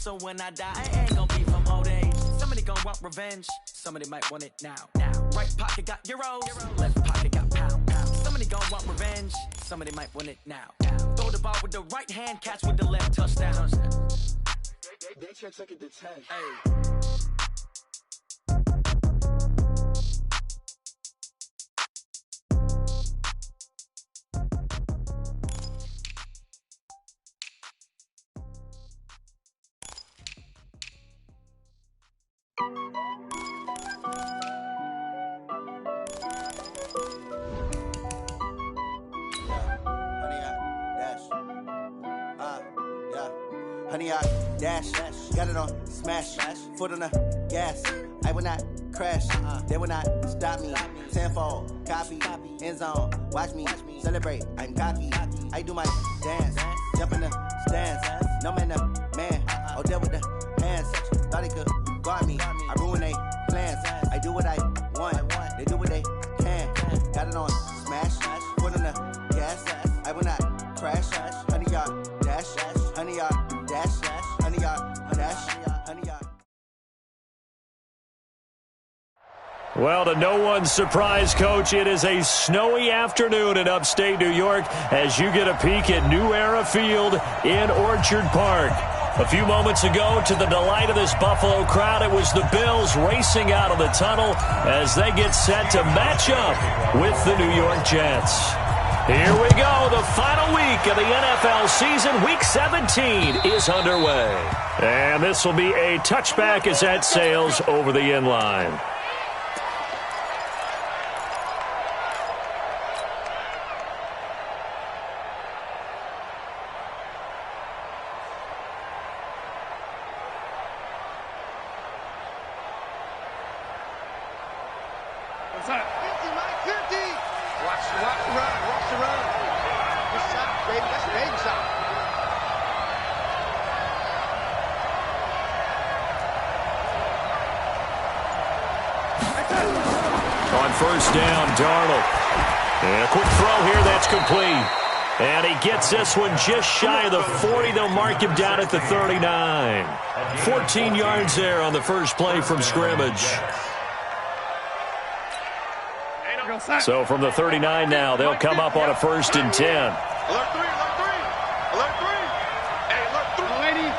So when I die, I ain't gonna be from old age. Somebody gonna want revenge, somebody might want it now. Right pocket got euros, left pocket got pounds. Somebody gonna want revenge, somebody might want it now. Throw the ball with the right hand, catch with the left, touchdown. They check second to 10. Hey. Honey, I dash, got it on smash, foot on the gas. I will not crash, they will not stop me. Tenfold, copy, end zone, watch me celebrate. I'm cocky, I do my dance, jump in the stands. No man, man, oh, there with the hands. Thought he could guard me, I ruin they plans. I do what I want, they do what they can. Got it on smash, foot on the gas. I will not crash, honey, y'all dash, honey, y'all. Well, to no one's surprise, Coach, it is a snowy afternoon in upstate New York as you get a peek at New Era Field in Orchard Park. A few moments ago, to the delight of this Buffalo crowd, it was the Bills racing out of the tunnel as they get set to match up with the New York Jets. Here we go. The final week of the NFL season, Week 17, is underway. And this will be a touchback as that sails over the end line. First down, Darnold. And a quick throw here, that's complete. And he gets this one just shy of the 40. They'll mark him down at the 39. 14 yards there on the first play from scrimmage. So from the 39 now, they'll come up on a 1st and 10. Alert 3, alert 3. Alert 3. Hey, alert 3. Lady.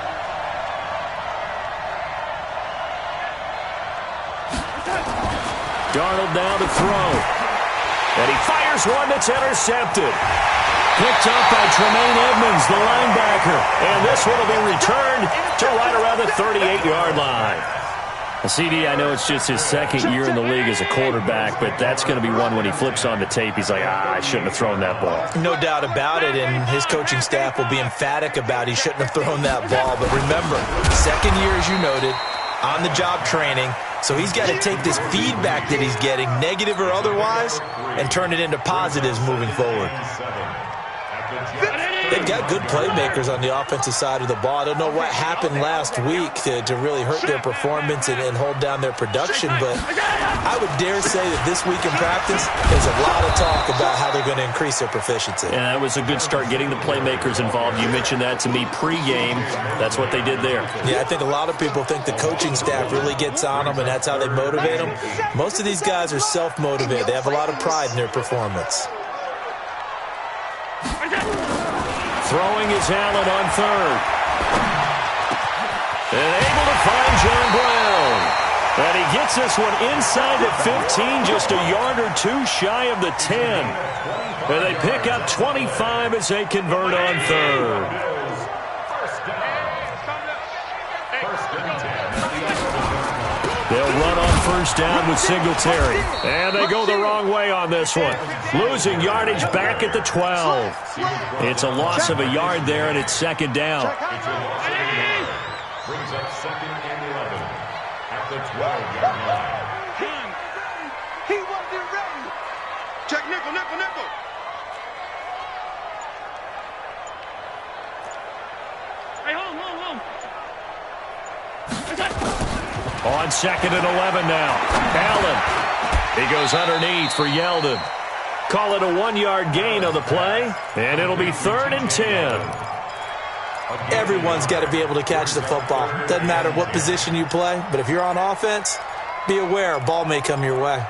Darnold now to throw. And he fires one that's intercepted. Picked up by Tremaine Edmonds, the linebacker. And this one will be returned to right around the 38-yard line. CD, I know it's just his second year in the league as a quarterback, but that's going to be one when he flips on the tape. He's like, I shouldn't have thrown that ball. No doubt about it, and his coaching staff will be emphatic about he shouldn't have thrown that ball. But remember, second year, as you noted, on-the-job training. So he's got to take this feedback that he's getting, negative or otherwise, and turn it into positives moving forward. They've got good playmakers on the offensive side of the ball. I don't know what happened last week to really hurt their performance and hold down their production, but I would dare say that this week in practice, there's a lot of talk about how they're going to increase their proficiency. And that was a good start, getting the playmakers involved. You mentioned that to me pregame. That's what they did there. Yeah, I think a lot of people think the coaching staff really gets on them, and that's how they motivate them. Most of these guys are self-motivated. They have a lot of pride in their performance. Throwing is Allen on third. And able to find John Brown. And he gets this one inside the 15, just a yard or two shy of the 10. And they pick up 25 as they convert on third. They'll run on first down with Singletary. And they go the wrong way on this one. Losing yardage back at the 12. It's a loss of a yard there, and it's second down. Brings up 2nd and 11 at the 12-yard line. He wasn't ready. Check nickel, nickel, nickel. Hey, home. On 2nd and 11 now. Allen. He goes underneath for Yeldon. Call it a 1-yard gain on the play, and it'll be 3rd and 10. Everyone's got to be able to catch the football. Doesn't matter what position you play, but if you're on offense, be aware a ball may come your way.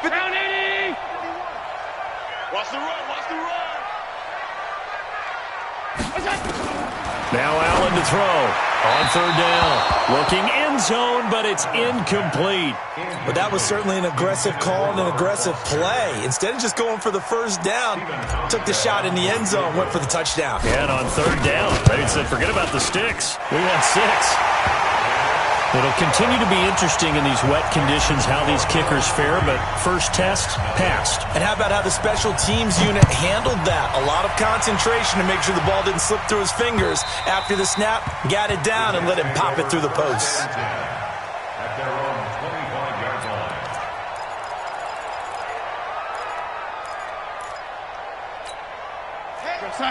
Down 80! Watch the run, watch the run. Now Allen to throw. On third down. Looking end zone, but it's incomplete. But that was certainly an aggressive call and an aggressive play. Instead of just going for the first down, took the shot in the end zone, went for the touchdown. And on third down, they said, forget about the sticks. We want 6. It'll continue to be interesting in these wet conditions how these kickers fare, but first test, passed. And how about how the special teams unit handled that? A lot of concentration to make sure the ball didn't slip through his fingers. After the snap, got it down and let him pop it through the posts. At their own 25-yard line.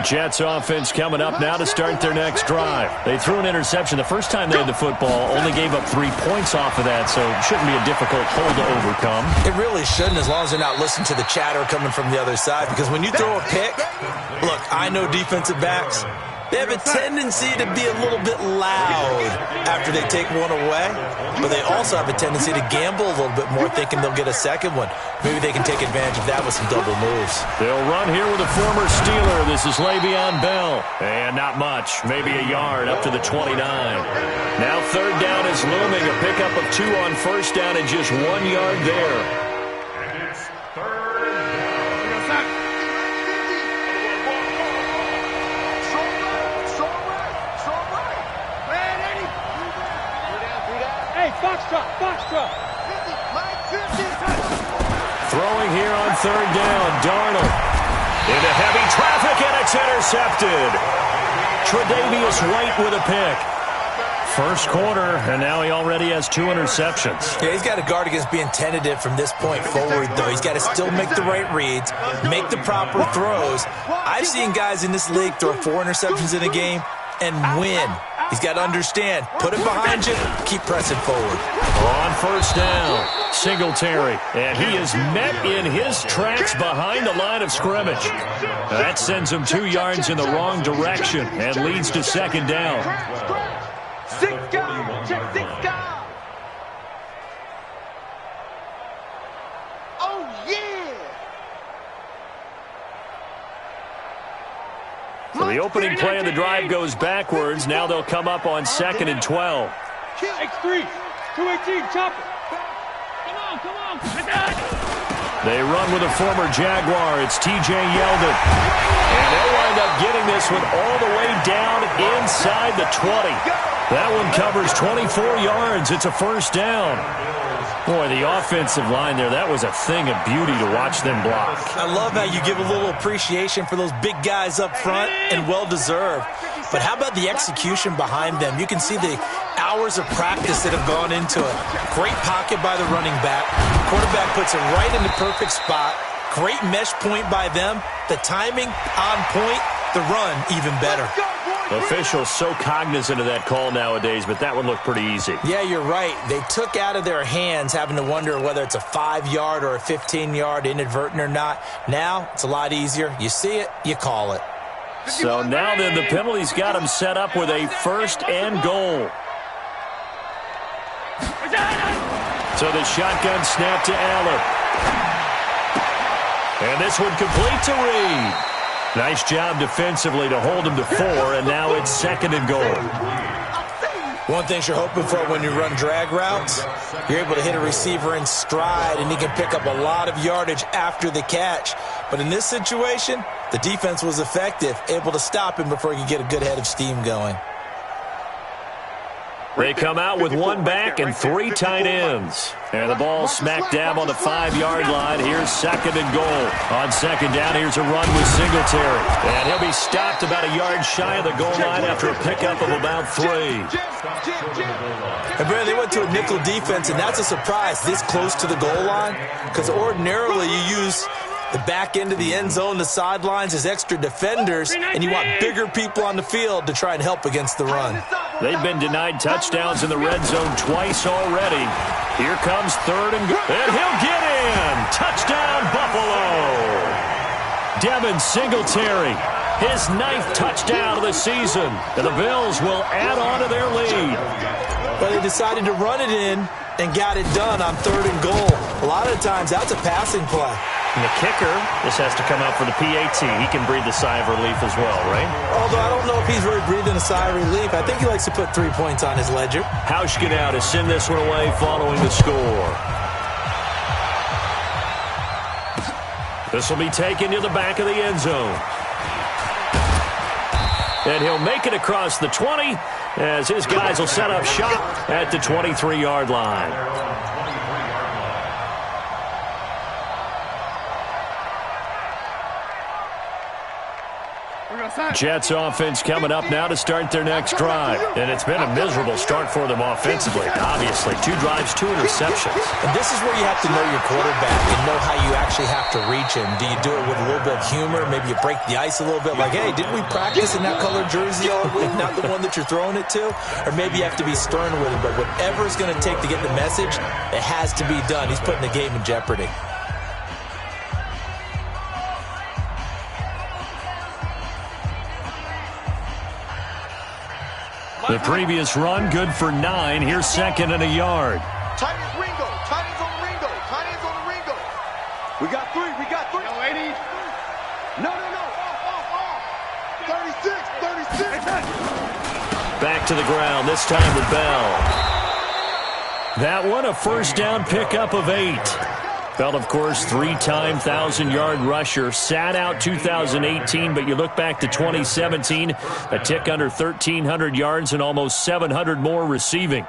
Jets offense coming up now to start their next drive. They threw an interception the first time they had the football, only gave up 3 points off of that, so it shouldn't be a difficult hole to overcome. It really shouldn't, as long as they're not listening to the chatter coming from the other side, because when you throw a pick, look, I know defensive backs, they have a tendency to be a little bit loud after they take one away, but they also have a tendency to gamble a little bit more, thinking they'll get a second one. Maybe they can take advantage of that with some double moves. They'll run here with a former Steeler. This is Le'Veon Bell. And not much, maybe a yard up to the 29. Now third down is looming, a pickup of 2 on first down and just 1 yard there. And it's third down. Hey, Foxtrot, Foxtrot. Throwing here on third down, Darnold. Into heavy traffic, and it's intercepted. Tre'Davious White with a pick. First quarter, and now he already has 2 interceptions. Yeah, he's got to guard against being tentative from this point forward, though. He's got to still make the right reads, make the proper throws. I've seen guys in this league throw 4 interceptions in a game and win. He's got to understand, put it behind you, keep pressing forward. On first down, Singletary, and he is met in his tracks behind the line of scrimmage. That sends him 2 yards in the wrong direction and leads to second down. Oh, yeah. So the opening play of the drive goes backwards. Now they'll come up on 2nd and 12. X3, 218, chop it. Come on. They run with a former Jaguar. It's T.J. Yeldon. And they'll wind up getting this one all the way down inside the 20. That one covers 24 yards. It's a first down. Boy, the offensive line there, that was a thing of beauty to watch them block. I love how you give a little appreciation for those big guys up front, and well-deserved. But how about the execution behind them? You can see the hours of practice that have gone into it. Great pocket by the running back. Quarterback puts it right in the perfect spot. Great mesh point by them. The timing on point. The run even better. Officials so cognizant of that call nowadays, but that one looked pretty easy. Yeah, you're right. They took out of their hands having to wonder whether it's a 5-yard or a 15-yard, inadvertent or not. Now, it's a lot easier. You see it, you call it. So now then, the penalty's got him set up with a first and goal. So the shotgun snap to Allen. And this one complete to Reed. Nice job defensively to hold him to 4, and now it's 2nd and goal. One thing you're hoping for when you run drag routes, you're able to hit a receiver in stride, and he can pick up a lot of yardage after the catch. But in this situation, the defense was effective, able to stop him before he could get a good head of steam going. They come out with 1 back and 3 tight ends. And the ball smack dab on the 5-yard line. Here's 2nd and goal. On 2nd down, here's a run with Singletary. And he'll be stopped about a yard shy of the goal line after a pickup of about 3. And Brandon, they went to a nickel defense, and that's a surprise this close to the goal line, because ordinarily you use the back end of the end zone, the sidelines as extra defenders, and you want bigger people on the field to try and help against the run. They've been denied touchdowns in the red zone twice already. Here comes 3rd and goal. And he'll get in. Touchdown, Buffalo. Devin Singletary. his 9th touchdown of the season. And the Bills will add on to their lead. But they decided to run it in and got it done on 3rd and goal. A lot of times, that's a passing play. And the kicker, this has to come out for the PAT. He can breathe a sigh of relief as well, right? Although I don't know if he's really breathing a sigh of relief. I think he likes to put 3 points on his ledger. Hauschka to send this one away following the score. This will be taken to the back of the end zone. And he'll make it across the 20 as his guys will set up shop at the 23-yard line. Jets offense coming up now to start their next drive. And it's been a miserable start for them offensively. Obviously, 2 drives, 2 interceptions. And this is where you have to know your quarterback and know how you actually have to reach him. Do you do it with a little bit of humor? Maybe you break the ice a little bit like, hey, didn't we practice in that colored jersey all week, not the one that you're throwing it to? Or maybe you have to be stern with him. But whatever it's going to take to get the message, it has to be done. He's putting the game in jeopardy. The previous run, good for 9. Here's 2nd and a yard. Tight ends Ringo. Tight ends on the Ringo. Tight ends on the Ringo. We got 3. We got 3. No, 80. No. Off. 36. Back to the ground, this time with Bell. That one, a first down pickup of 8. Bell, of course, 3-time 1,000-yard rusher. Sat out 2018, but you look back to 2017, a tick under 1,300 yards and almost 700 more receiving.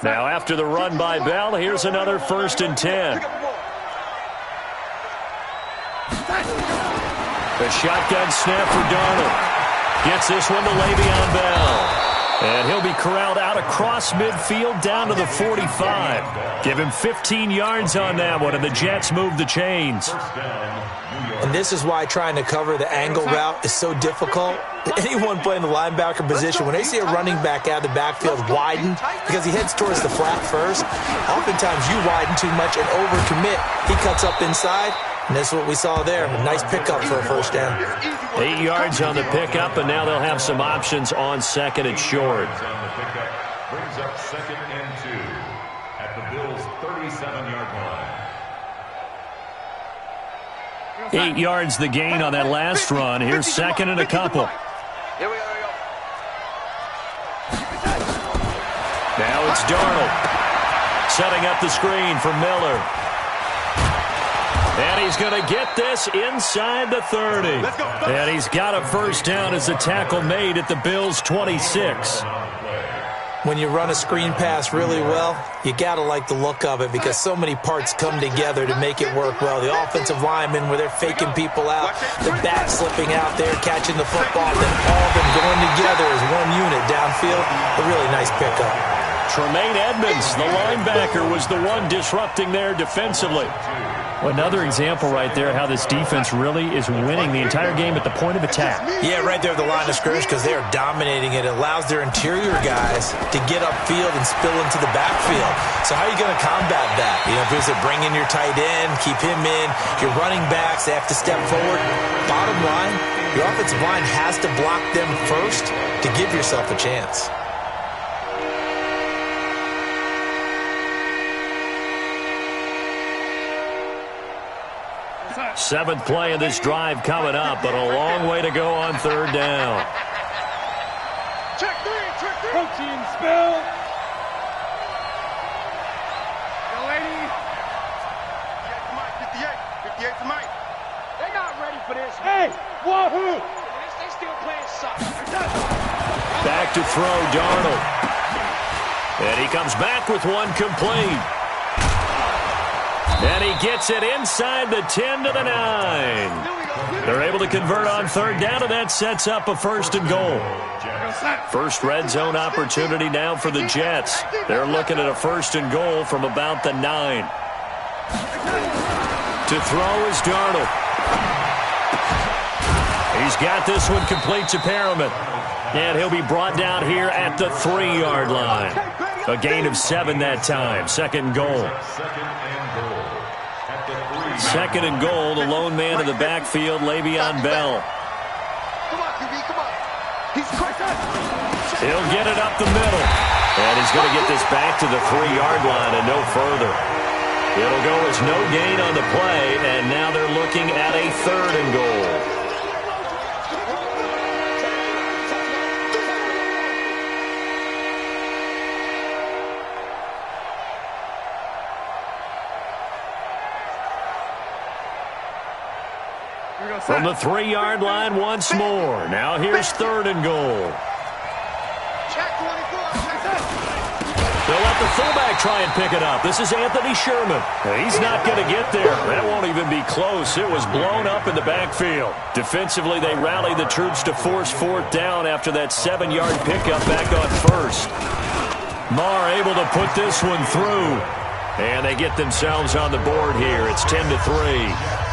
Now, after the run by Bell, here's another 1st and 10. The shotgun snap for Darnold. Gets this one to Le'Veon Bell. And he'll be corralled out across midfield down to the 45. Give him 15 yards on that one, and the Jets move the chains. And this is why trying to cover the angle route is so difficult. Anyone playing the linebacker position, when they see a running back out of the backfield widen because he heads towards the flat first, oftentimes you widen too much and overcommit. He cuts up inside, and that's what we saw there. A nice pickup for a first down. 8 yards on the pickup, and now they'll have some options on 2nd and short. Brings up 2nd and 2 at the Bills' 37-yard line. 8 yards the gain on that last run. Here's 2nd and a couple. Here we go. Now it's Darnold. Setting up the screen for Miller. And he's going to get this inside the 30. And he's got a first down as the tackle made at the Bills' 26. When you run a screen pass really well, you got to like the look of it because so many parts come together to make it work well. The offensive linemen, where they're faking people out, the back slipping out there, catching the football, then all of them going together as one unit downfield. A really nice pickup. Tremaine Edmonds, the linebacker, was the one disrupting there defensively. Well, another example right there how this defense really is winning the entire game at the point of attack. Yeah, right there at the line of scrimmage because they are dominating it. It allows their interior guys to get upfield and spill into the backfield. So how are you going to combat that? You know, if it's bring in your tight end, keep him in, your running backs, they have to step forward. Bottom line, your offensive line has to block them first to give yourself a chance. Seventh play of this drive coming up, but a long way to go on 3rd down. Check 3. Protein spill. Yo, lady. 58 to Mike. They're not ready for this. Hey, wahoo! They still playing soccer. Back to throw, Darnold. And he comes back with one complete. And he gets it inside the 10 to the 9. They're able to convert on 3rd down, and that sets up a 1st and goal. First red zone opportunity now for the Jets. They're looking at a 1st and goal from about the 9. To throw is Darnold. He's got this one complete to Perriman. And he'll be brought down here at the 3-yard line. A gain of 7 that time. 2nd and goal. 2nd and goal. The lone man in the backfield, Le'Veon Bell. He's quick. He'll get it up the middle. And he's going to get this back to the 3-yard line and no further. It'll go as no gain on the play, and now they're looking at a 3rd and goal. From the 3-yard line once more. Now here's 3rd and goal. They'll let the fullback try and pick it up. This is Anthony Sherman. He's not going to get there. That won't even be close. It was blown up in the backfield. Defensively, they rally the troops to force 4th down after that 7-yard pickup back on 1st. Marr able to put this one through. And they get themselves on the board here. It's 10-3.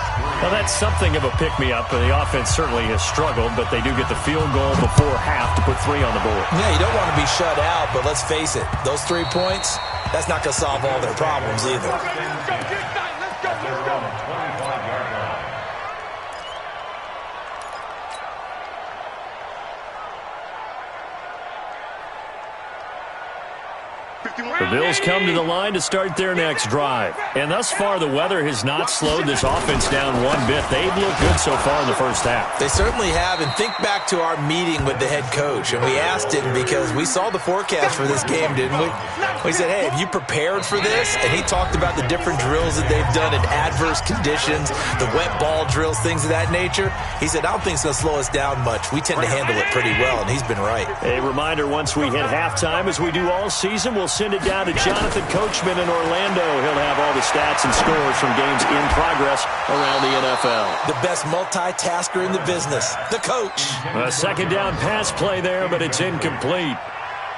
Well, that's something of a pick-me-up. The offense certainly has struggled, but they do get the field goal before half to put 3 on the board. Yeah, you don't want to be shut out, but let's face it, those 3 points, that's not going to solve all their problems either. Let's go. The Bills come to the line to start their next drive. And thus far, the weather has not slowed this offense down one bit. They've looked good so far in the first half. They certainly have. And think back to our meeting with the head coach. And we asked him because we saw the forecast for this game, didn't we? We said, hey, have you prepared for this? And he talked about the different drills that they've done in adverse conditions, the wet ball drills, things of that nature. He said, I don't think it's going to slow us down much. We tend to handle it pretty well, and he's been right. A reminder, once we hit halftime, as we do all season, we'll send it down to Jonathan Coachman in Orlando. He'll have all the stats and scores from games in progress around the NFL. The best multitasker in the business, the coach. A 2nd down pass play there, but it's incomplete.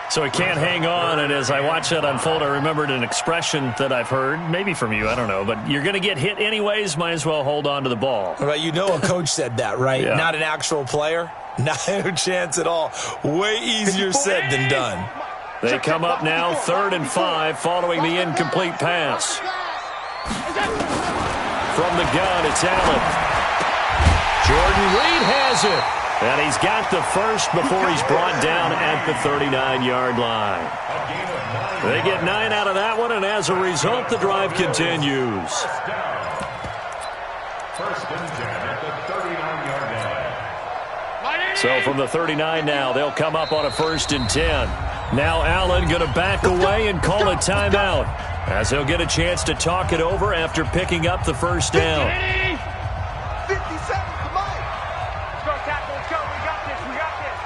So he can't hang on, and as I watch that unfold, I remembered an expression that I've heard, maybe from you, I don't know, but you're going to get hit anyways, might as well hold on to the ball. Right, you know a coach said that, right? Yeah. Not an actual player? No chance at all. Way easier said than done. They come up now 3rd and 5 following the incomplete pass. From the gun, it's Allen. Jordan Reed has it. And he's got the first before he's brought down at the 39-yard line. They get 9 out of that one, and as a result, the drive continues. First and 10 at the 39-yard line. So from the 39 now, they'll come up on a 1st and 10. Now Allen going to back away and call a timeout, as he'll get a chance to talk it over after picking up the 1st down. 57, come on. Let's go, tackle, let's go. We got this.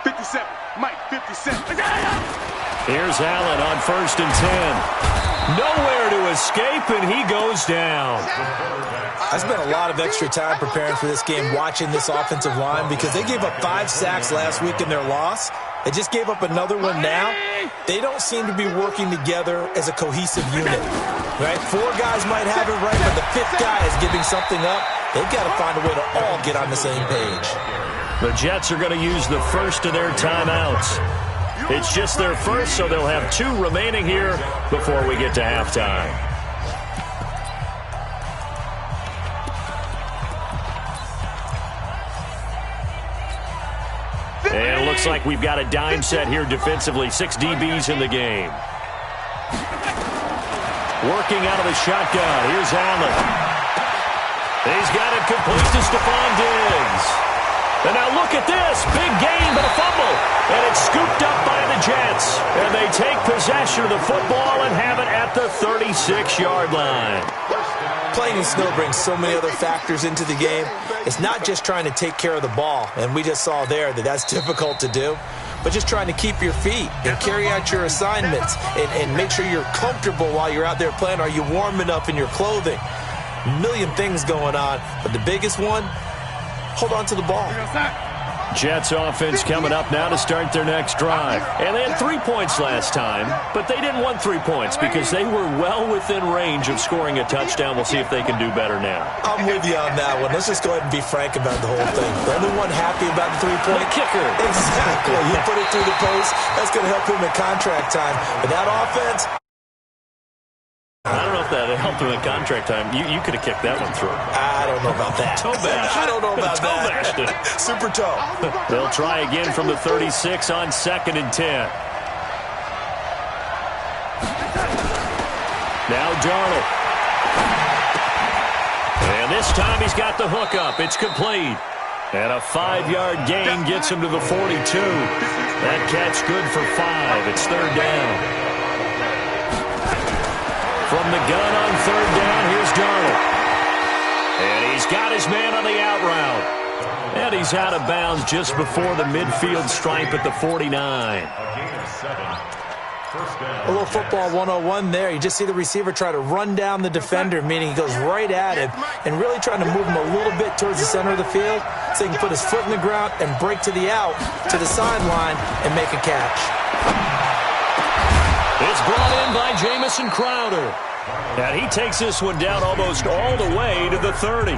57, Mike, 57. Here's Allen on 1st and 10. Nowhere to escape, and he goes down. I spent a lot of extra time preparing for this game, watching this offensive line, because they gave up 5 sacks last week in their loss. They just gave up another one now. They don't seem to be working together as a cohesive unit, right? 4 guys might have it right, but the 5th guy is giving something up. They've got to find a way to all get on the same page. The Jets are going to use the first of their timeouts. It's just their first, so they'll have 2 remaining here before we get to halftime. And it looks like we've got a dime set here defensively. 6 DBs in the game. Working out of the shotgun. Here's Allen. He's got it complete to Stephon Diggs. And now look at this. Big gain, but a fumble. And it's scooped up by the Jets. And they take possession of the football and have it at the 36-yard line. Playing in snow brings so many other factors into the game. It's not just trying to take care of the ball, and we just saw there that that's difficult to do, but just trying to keep your feet and carry out your assignments and make sure you're comfortable while you're out there playing. Are you warm enough in your clothing? A million things going on, but the biggest one, hold on to the ball. Jets offense coming up now to start their next drive. And they had 3 points last time, but they didn't want 3 points because they were well within range of scoring a touchdown. We'll see if they can do better now. I'm with you on that one. Let's just go ahead and be frank about the whole thing. The only one happy about the 3-point kicker. Exactly. He put it through the post. That's going to help him in contract time. But that offense, I don't know if that helped him in contract time. You could have kicked that one through. I don't know about that. Toe bash. I don't know about toe that. Bashed it. Super toe. They'll try again from the 36 on 2nd and 10. Now Darnold. And this time he's got the hook up. It's complete. And a 5-yard gain gets him to the 42. That catch good for 5. It's 3rd down. From the gun on 3rd down, here's Darnold. And he's got his man on the out route. And he's out of bounds just before the midfield stripe at the 49. A little football 101 there. You just see the receiver try to run down the defender, meaning he goes right at him and really trying to move him a little bit towards the center of the field so he can put his foot in the ground and break to the out, to the sideline, and make a catch. It's brought in by Jamison Crowder. And he takes this one down almost all the way to the 30.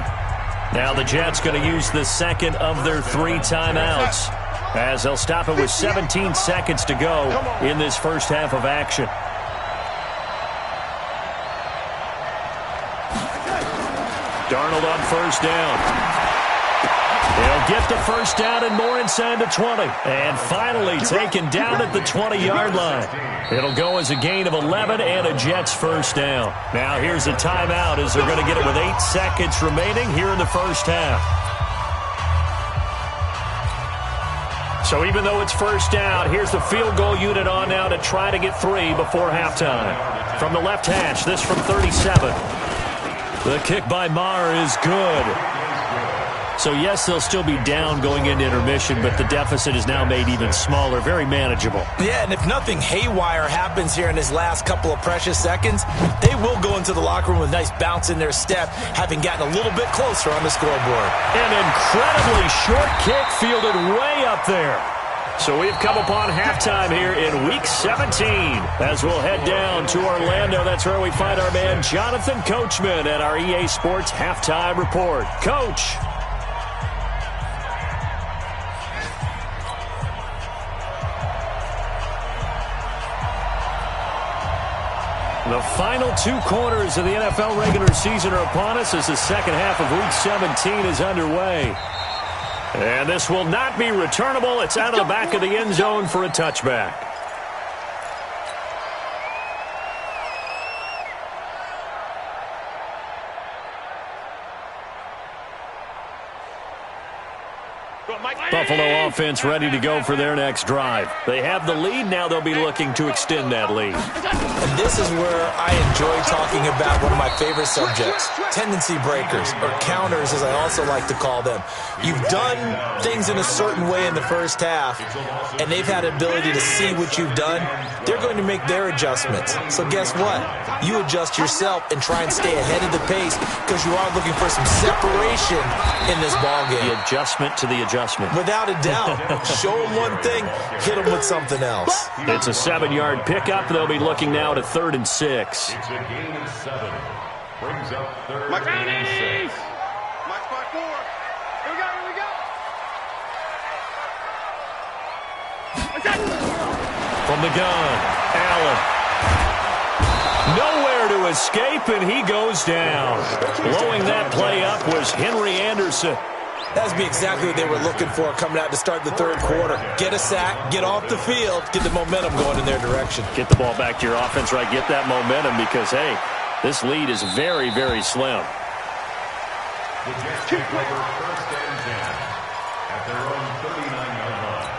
Now the Jets going to use the second of their 3 timeouts, as they'll stop it with 17 seconds to go in this first half of action. Darnold on 1st down. He'll get the 1st down and more inside the 20. And finally taken down at the 20-yard line. It'll go as a gain of 11 and a Jets 1st down. Now here's a timeout as they're going to get it with 8 seconds remaining here in the first half. So even though it's 1st down, here's the field goal unit on now to try to get 3 before halftime. From the left hash, this from 37. The kick by Maher is good. So, yes, they'll still be down going into intermission, but the deficit is now made even smaller, very manageable. Yeah, and if nothing haywire happens here in his last couple of precious seconds, they will go into the locker room with a nice bounce in their step, having gotten a little bit closer on the scoreboard. An incredibly short kick fielded way up there. So we've come upon halftime here in Week 17 as we'll head down to Orlando. That's where we find our man Jonathan Coachman at our EA Sports Halftime Report. Coach. The final 2 quarters of the NFL regular season are upon us as the second half of Week 17 is underway. And this will not be returnable. It's out of the back of the end zone for a touchback. Buffalo offense ready to go for their next drive. They have the lead. Now they'll be looking to extend that lead. And this is where I enjoy talking about one of my favorite subjects, tendency breakers, or counters as I also like to call them. You've done things in a certain way in the first half, and they've had an ability to see what you've done. They're going to make their adjustments. So guess what? You adjust yourself and try and stay ahead of the pace because you are looking for some separation in this ballgame. The adjustment to the adjustment. Without a doubt. Show them one thing, hit them with something else. It's a 7-yard pickup. They'll be looking now to 3rd and 6. It's a gain of 7. Brings up 3rd and 6. Mike spot 4. Here we go. From the gun, Allen. Nowhere to escape, and he goes down. Blowing that play up was Henry Anderson. That would be exactly what they were looking for coming out to start the 3rd quarter. Get a sack, get off the field, get the momentum going in their direction. Get the ball back to your offense, right? Get that momentum because, hey, this lead is very, very slim. The Jets take over 1st and 10 at their own 39-yard line.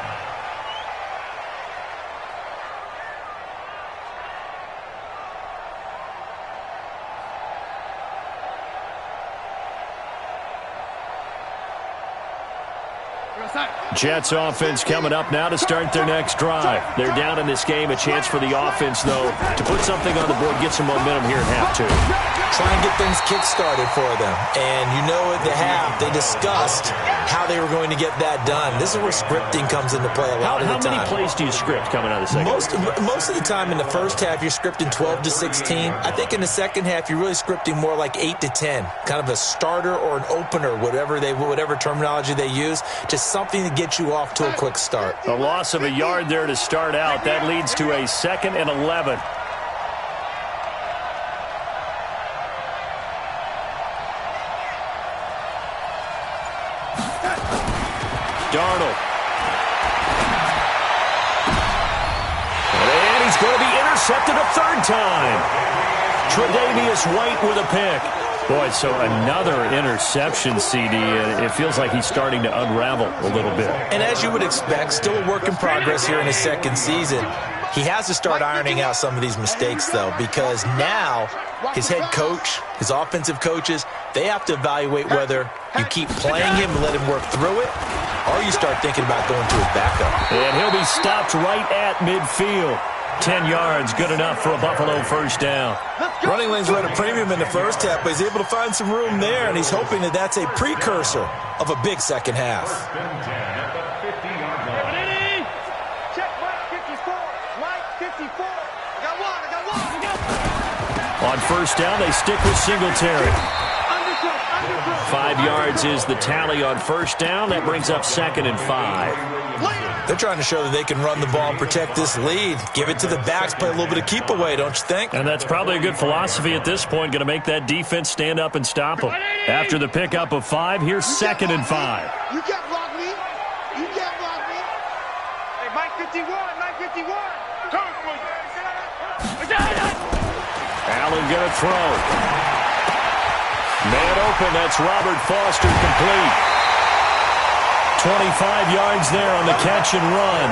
Jets offense coming up now to start their next drive. They're down in this game. A chance for the offense, though, to put something on the board, get some momentum here in half 2. Try and get things kick-started for them. And you know at the half, they discussed how they were going to get that done. This is where scripting comes into play a lot of the time. How many plays do you script coming out of the second? Most of the time in the first half, you're scripting 12 to 16. I think in the second half, you're really scripting more like 8 to 10. Kind of a starter or an opener, whatever terminology they use. Just something to get you off to a quick start. A loss of a yard there to start out. That leads to a 2nd and 11. intercepted a third time. Tre'Davious White with a pick. Boy, so another interception, CD. It feels like he's starting to unravel a little bit. And as you would expect, still a work in progress here in his second season. He has to start ironing out some of these mistakes, though, because now his head coach, his offensive coaches, they have to evaluate whether you keep playing him and let him work through it, or you start thinking about going to his backup. And he'll be stopped right at midfield. 10 yards, good enough for a Buffalo first down. Running lanes were at a premium in the first half, but he's able to find some room there, and he's hoping that that's a precursor of a big second half. On first down, they stick with Singletary. 5 yards is the tally on first down. That brings up 2nd and 5. They're trying to show that they can run the ball and protect this lead. Give it to the backs, play a little bit of keep away, don't you think? And that's probably a good philosophy at this point. Going to make that defense stand up and stop them. After the pickup of 5, here's 2nd and 5. You can't block me. You can't block me. Hey, Mike 51, Mike 51. Coming for you. Allen going to throw. Man open, that's Robert Foster, complete. 25 yards there on the catch and run.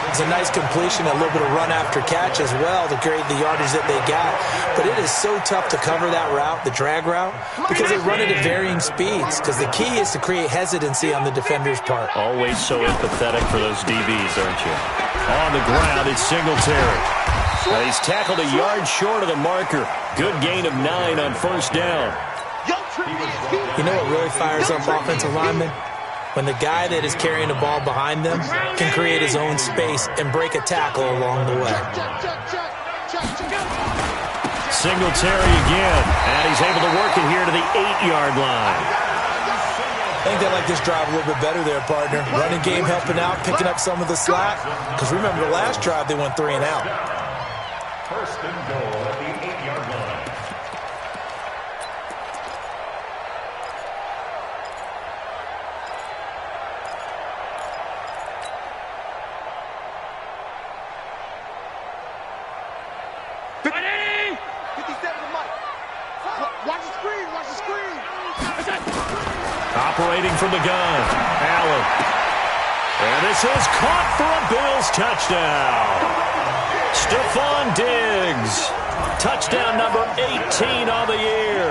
It's a nice completion, a little bit of run after catch as well to create the yardage that they got. But it is so tough to cover that route, the drag route, because they run it at varying speeds. Because the key is to create hesitancy on the defender's part. Always so empathetic for those DBs, aren't you? On the ground, it's Singletary. Well, he's tackled a yard short of the marker. Good gain of 9 on first down. You know what really fires up offensive linemen? When the guy that is carrying the ball behind them can create his own space and break a tackle along the way. Singletary again, and he's able to work it here to the 8-yard line. I think they like this drive a little bit better there, partner. Running game helping out, picking up some of the slack. Because remember, the last drive they went 3 and out. First and goal at the 8-yard line. Operating from the gun, Allen. And this is caught for a Bills touchdown. Stephon Diggs. Touchdown number 18 on the year.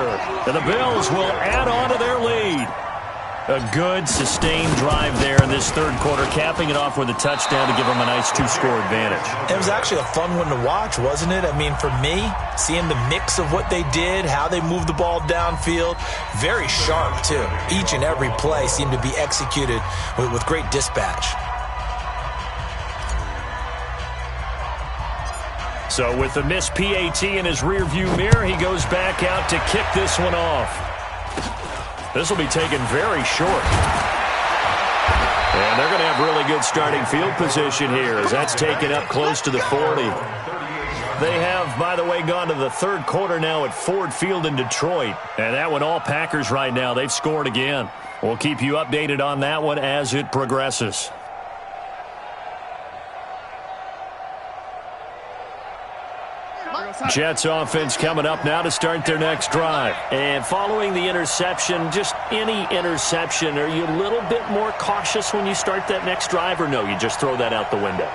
And the Bills will add on to their lead. A good, sustained drive there in this third quarter, capping it off with a touchdown to give them a nice 2-score advantage. It was actually a fun one to watch, wasn't it? I mean, for me, seeing the mix of what they did, how they moved the ball downfield, very sharp, too. Each and every play seemed to be executed with great dispatch. So with the missed PAT in his rearview mirror, he goes back out to kick this one off. This will be taken very short. And they're going to have really good starting field position here as that's taken up close to the 40. They have, by the way, gone to the third quarter now at Ford Field in Detroit. And that one, all Packers right now. They've scored again. We'll keep you updated on that one as it progresses. Jets offense coming up now to start their next drive. And following the interception, just any interception, are you a little bit more cautious when you start that next drive, or no, you just throw that out the window?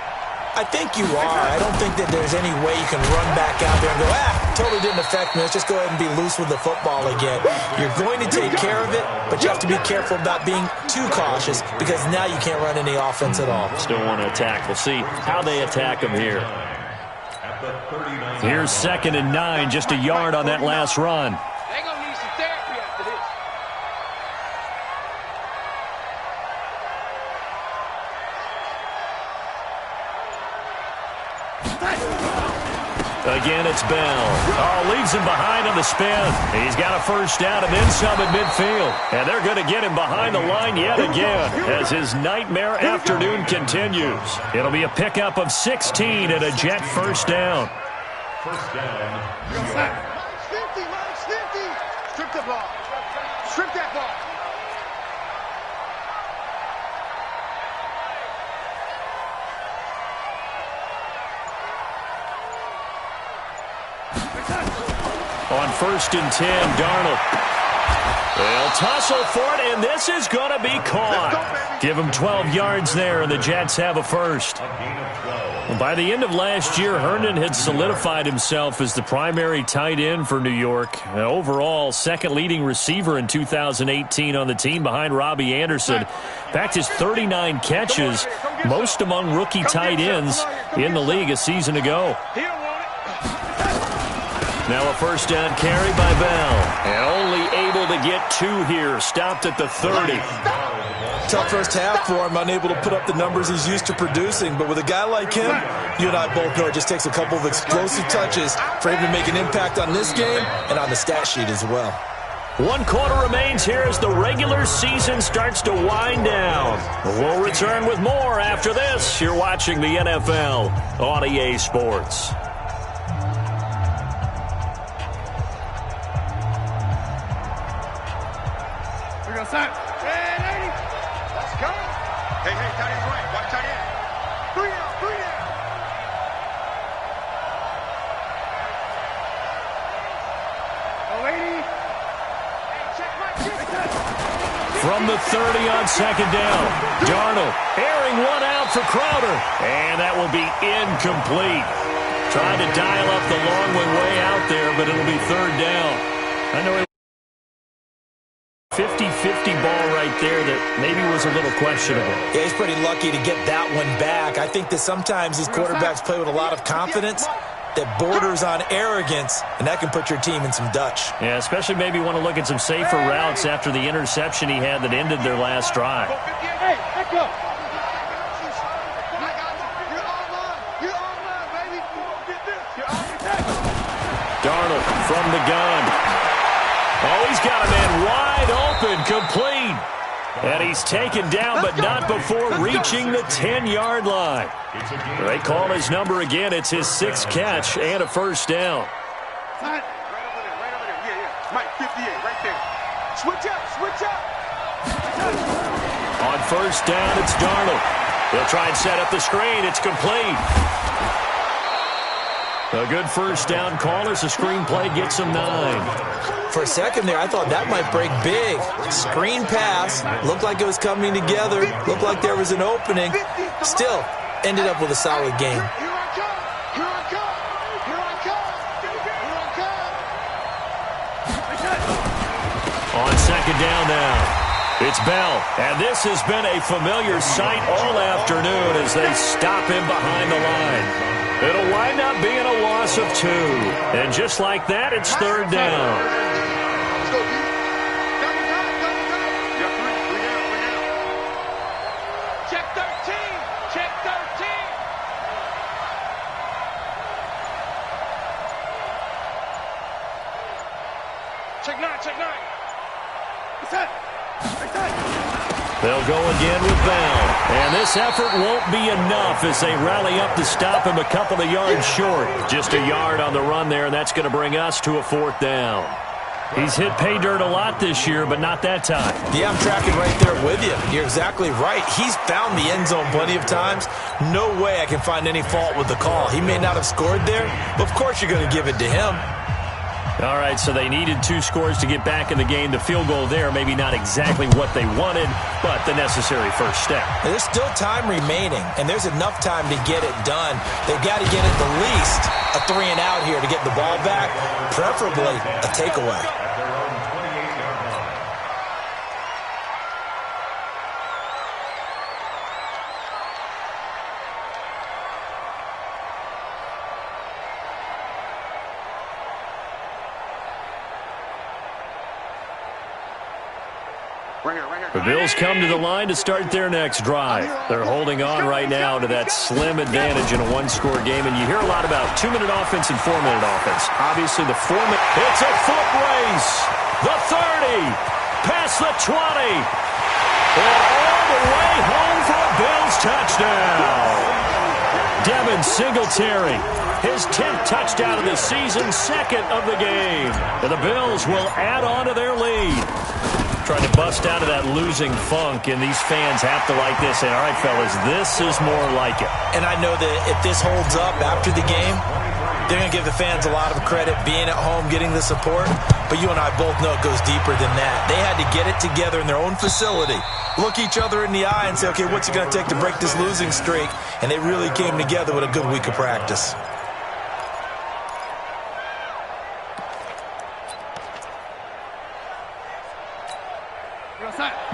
I think you are. I don't think that there's any way you can run back out there and go, totally didn't affect me. Let's just go ahead and be loose with the football again. You're going to take care of it, but you have to be careful about being too cautious because now you can't run any offense at all. Still want to attack. We'll see how they attack them here. Here's 2nd and 9, just a yard on that last run. They're going to need some therapy after this. Again, it's Bell. Oh, leaves him behind on the spin. He's got a first down and then some at midfield. And they're going to get him behind the line yet again as his nightmare afternoon continues. It'll be a pickup of 16 and a Jet first down. First down. Mine's 50. Strip the ball. Strip that ball. On 1st and 10, Darnold. They'll tussle for it, and this is going to be caught. Give him 12 yards there, and the Jets have a first. By the end of last year, Herndon had solidified himself as the primary tight end for New York. Overall, second leading receiver in 2018 on the team behind Robbie Anderson. Backed his 39 catches, most among rookie tight ends in the league a season ago. Now a first down carry by Bell. And only able to get 2 here. Stopped at the 30. Tough first half for him, unable to put up the numbers he's used to producing. But with a guy like him, you and I both know it just takes a couple of explosive touches for him to make an impact on this game and on the stat sheet as well. 1 quarter remains here as the regular season starts to wind down. We'll return with more after this. You're watching the NFL on EA Sports. We're going to start. Let's go. Hey, tight end's right. Watch tight end. 3 down. Oh, lady. Hey, check my From the 30 on 2nd down, Darnold airing one out for Crowder. And that will be incomplete. Trying to dial up the long way out there, but it'll be 3rd down. I know 50-50 ball right there that maybe was a little questionable. Yeah, he's pretty lucky to get that one back. I think that sometimes these quarterbacks play with a lot of confidence that borders on arrogance, and that can put your team in some Dutch. Yeah, especially maybe want to look at some safer routes after the interception he had that ended their last drive. Hey, let's go. Darnold from the gun. Oh, he's got a man wide open, complete. And he's taken down, but not before reaching the 10-yard line. They call his number again. It's his 6th catch and a first down. Right over there. Yeah. Mike, 58, right there. Switch up. On 1st down, it's Darnold. He'll try and set up the screen. It's complete. A good first down call as the screen play gets him 9. For a second there, I thought that might break big. Screen pass. Looked like it was coming together. Looked like there was an opening. Still, ended up with a solid game. Here I come. On 2nd down now, it's Bell. And this has been a familiar sight all afternoon as they stop him behind the line. It'll wind up being a loss of 2. And just like that, it's 3rd down. Let's go, D. Double time. Yeah, three down. Check 13. Check 9. It's set. They'll go again with Bell. And this effort won't be enough as they rally up to stop him a couple of yards short. Just a yard on the run there, and that's going to bring us to a 4th down. He's hit pay dirt a lot this year, but not that time. Yeah, I'm tracking right there with you. You're exactly right. He's found the end zone plenty of times. No way I can find any fault with the call. He may not have scored there, but of course you're going to give it to him. All right, so they needed 2 scores to get back in the game. The field goal there, maybe not exactly what they wanted, but the necessary first step. There's still time remaining, and there's enough time to get it done. They've got to get at the least a 3-and-out here to get the ball back, preferably a takeaway. The Bills come to the line to start their next drive. They're holding on right now to that slim advantage in a 1-score game, and you hear a lot about 2-minute offense and 4-minute offense. Obviously, the 4-minute, it's a foot race. The 30, past the 20, and all the way home for a Bills touchdown. Devin Singletary, his 10th touchdown of the season, 2nd of the game. And the Bills will add on to their lead. Trying to bust out of that losing funk, and these fans have to like this. And all right, fellas, this is more like it. And I know that if this holds up after the game, They're going to give the fans a lot of credit being at home, getting the support, but you and I both know it goes deeper than that. They had to get it together in their own facility, look each other in the eye and say, okay, what's it going to take to break this losing streak? And they really came together with a good week of practice.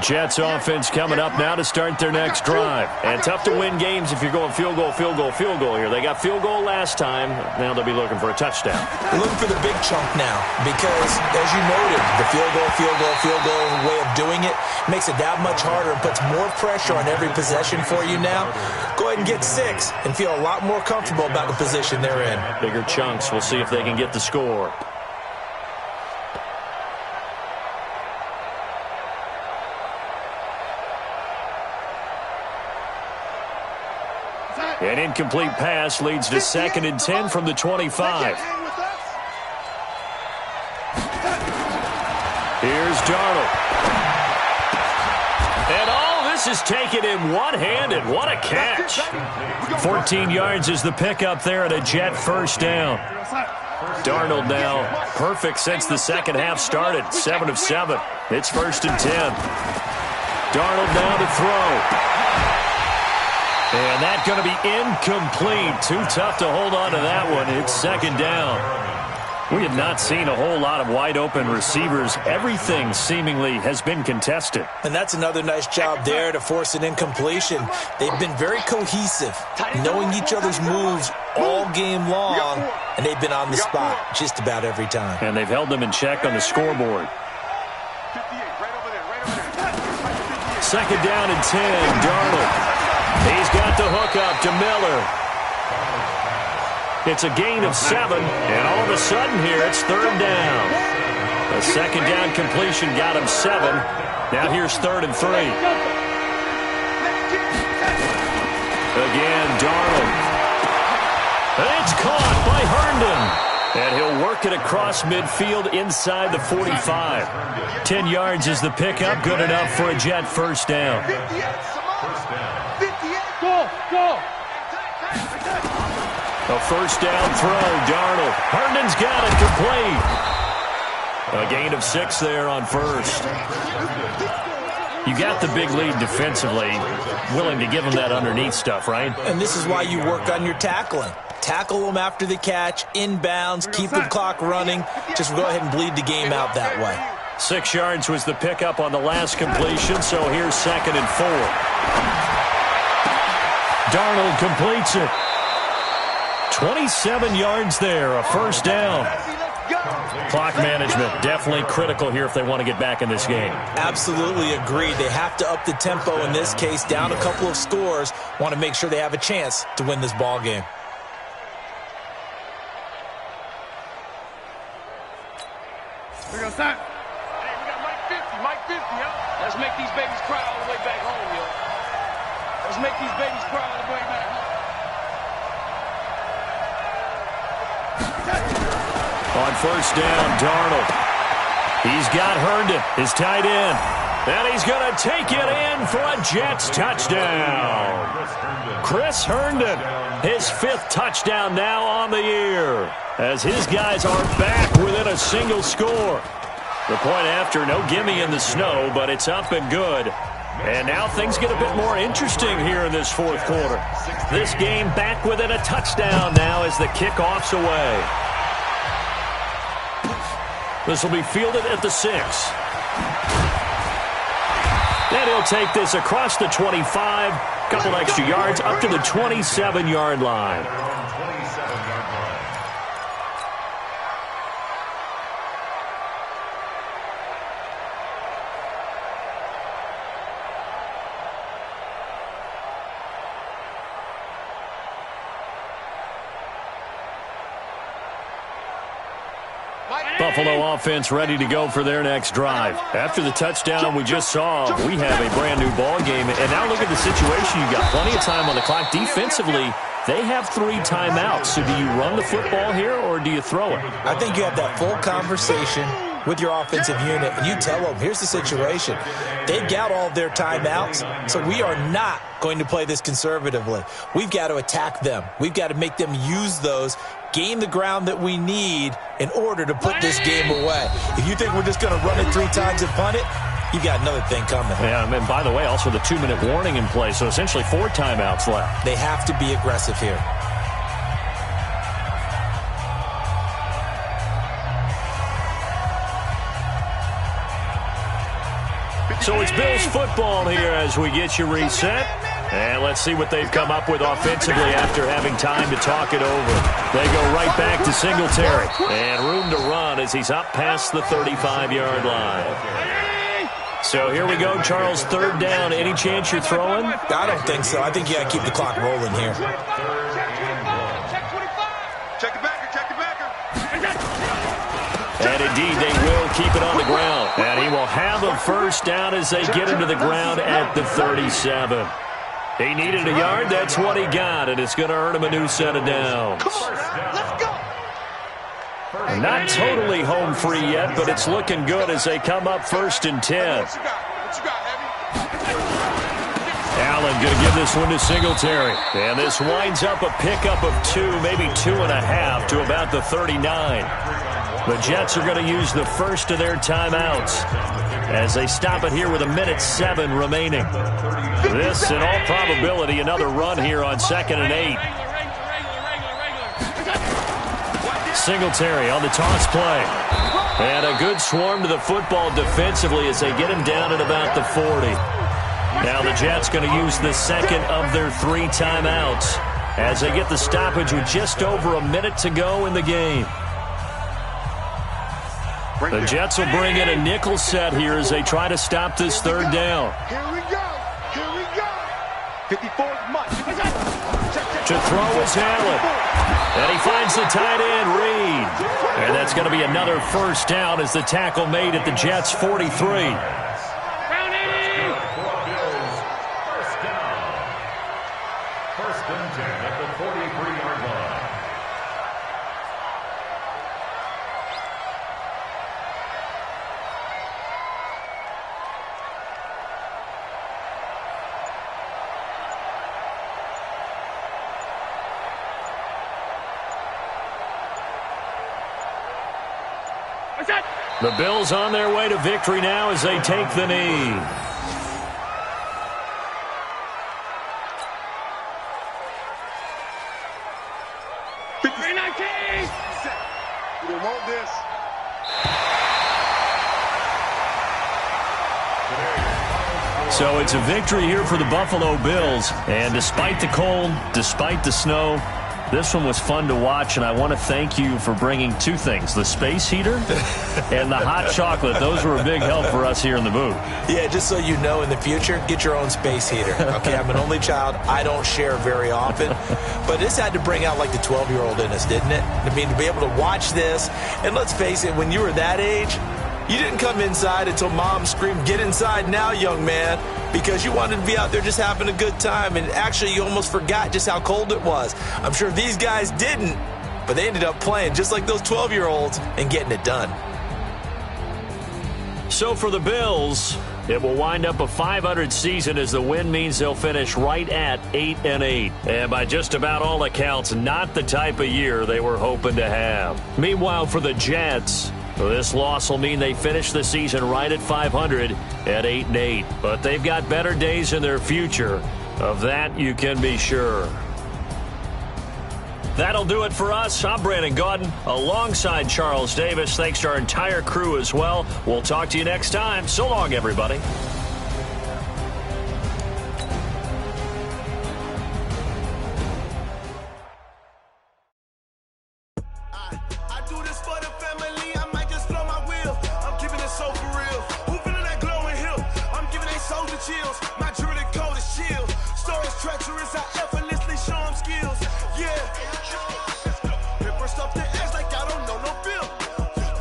Jets offense coming up now to start their next drive. And tough to win games if you're going field goal here. They got field goal last time. Now they'll be looking for a touchdown. They're looking for the big chunk now because, as you noted, the field goal way of doing it makes it that much harder and puts more pressure on every possession for you now. Go ahead and get 6 and feel a lot more comfortable about the position they're in. Bigger chunks. We'll see if they can get the score. An incomplete pass leads to 2nd and 10 from the 25. Here's Darnold. And all this is taken in one-handed. What a catch. 14 yards is the pickup there and a Jet first down. Darnold now perfect since the second half started. 7 of 7. It's 1st and 10. Darnold now to throw. And that's going to be incomplete. Too tough to hold on to that one. It's 2nd down. We have not seen a whole lot of wide-open receivers. Everything seemingly has been contested. And that's another nice job there to force an incompletion. They've been very cohesive, knowing each other's moves all game long, and they've been on the spot just about every time. And they've held them in check on the scoreboard. 2nd down and 10, Darnold. He's got the hook up to Miller. It's a gain of 7, and all of a sudden here it's 3rd down. A 2nd down completion got him 7. Now here's 3rd and 3. Again, Darnold. And it's caught by Herndon. And he'll work it across midfield inside the 45. 10 yards is the pickup, good enough for a Jet first down. A first down throw, Darnold. Herndon's got it complete. A gain of 6 there on first. You got the big lead defensively. Willing to give them that underneath stuff, right? And this is why you work on your tackling. Tackle them after the catch, inbounds, keep the clock running. Just go ahead and bleed the game out that way. 6 yards was the pickup on the last completion, so here's 2nd and 4. Darnold completes it. 27 yards there, a first down. Clock management definitely critical here if they want to get back in this game. Absolutely agreed. They have to up the tempo in this case, down a couple of scores. Want to make sure they have a chance to win this ball game. We're going to start. Hey, we got Mike 50, yo. Let's make these babies cry all the way back home, yo. Let's make these babies cry all the way back home. On first down, Darnold. He's got Herndon, his tight end. And he's going to take it in for a Jets touchdown. Chris Herndon, his 5th touchdown now on the year, as his guys are back within a single score. The point after, no gimme in the snow, but it's up and good. And now things get a bit more interesting here in this 4th quarter. This game back within a touchdown now as the kickoff's away. This will be fielded at the 6. And he'll take this across the 25, couple extra yards up to the 27-yard line. Buffalo offense ready to go for their next drive. After the touchdown we just saw, we have a brand new ball game. And now look at the situation. You've got plenty of time on the clock. Defensively, they have 3 timeouts. So do you run the football here or do you throw it? I think you have that full conversation. with your offensive unit, and you tell them, here's the situation. They've got all of their timeouts, so we are not going to play this conservatively. We've got to attack them. We've got to make them use those, gain the ground that we need in order to put this game away. If you think we're just going to run it 3 times and punt it, you got another thing coming. Yeah, and by the way, also the 2-minute warning in play, so essentially 4 timeouts left. They have to be aggressive here. So it's Bills football here as we get you reset. And let's see what they've come up with offensively after having time to talk it over. They go right back to Singletary. And room to run as he's up past the 35-yard line. So here we go, Charles, 3rd down. Any chance you're throwing? I don't think so. I think you got to keep the clock rolling here. Check the backer, check the backer. And indeed, they will keep it on the ground. And he will have a 1st down as they get him to the ground at the 37. He needed a yard. That's what he got, and it's going to earn him a new set of downs. Come on, let's go. Not totally home free yet, but it's looking good as they come up 1st and 10. What you got, Heavy? Allen going to give this one to Singletary. And this winds up a pickup of 2, maybe 2.5 to about the 39. The Jets are going to use the first of their timeouts as they stop it here with 1:07 remaining. This, in all probability, another run here on 2nd and 8. Singletary on the toss play. And a good swarm to the football defensively as they get him down at about the 40. Now the Jets going to use the second of their 3 timeouts as they get the stoppage with just over a minute to go in the game. The Jets will bring in a nickel set here as they try to stop this 3rd down. Here we go. Here we go. 54's much. To throw is Allen. And he finds the tight end, Reed. And that's going to be another 1st down as the tackle made at the Jets' 43. The Bills on their way to victory now as they take the knee. We don't want this. So it's a victory here for the Buffalo Bills. And despite the cold, despite the snow, this one was fun to watch, and I want to thank you for bringing 2 things, the space heater and the hot chocolate. Those were a big help for us here in the booth. Yeah, just so you know, in the future, get your own space heater. Okay, I'm an only child. I don't share very often. But this had to bring out, like, the 12-year-old in us, didn't it? I mean, to be able to watch this, and let's face it, when you were that age, you didn't come inside until Mom screamed, "Get inside now, young man," because you wanted to be out there just having a good time, and actually you almost forgot just how cold it was. I'm sure these guys didn't, but they ended up playing just like those 12-year-olds and getting it done. So for the Bills, it will wind up a .500 season as the win means they'll finish right at 8-8. And by just about all accounts, not the type of year they were hoping to have. Meanwhile, for the Jets, this loss will mean they finish the season right at .500 at 8-8. But they've got better days in their future. Of that, you can be sure. That'll do it for us. I'm Brandon Gaudin alongside Charles Davis. Thanks to our entire crew as well. We'll talk to you next time. So long, everybody. Chills, my jewelry coat is chill. Stories treacherous, I effortlessly show them skills. Yeah, paper stuff that acts like I don't know no bill.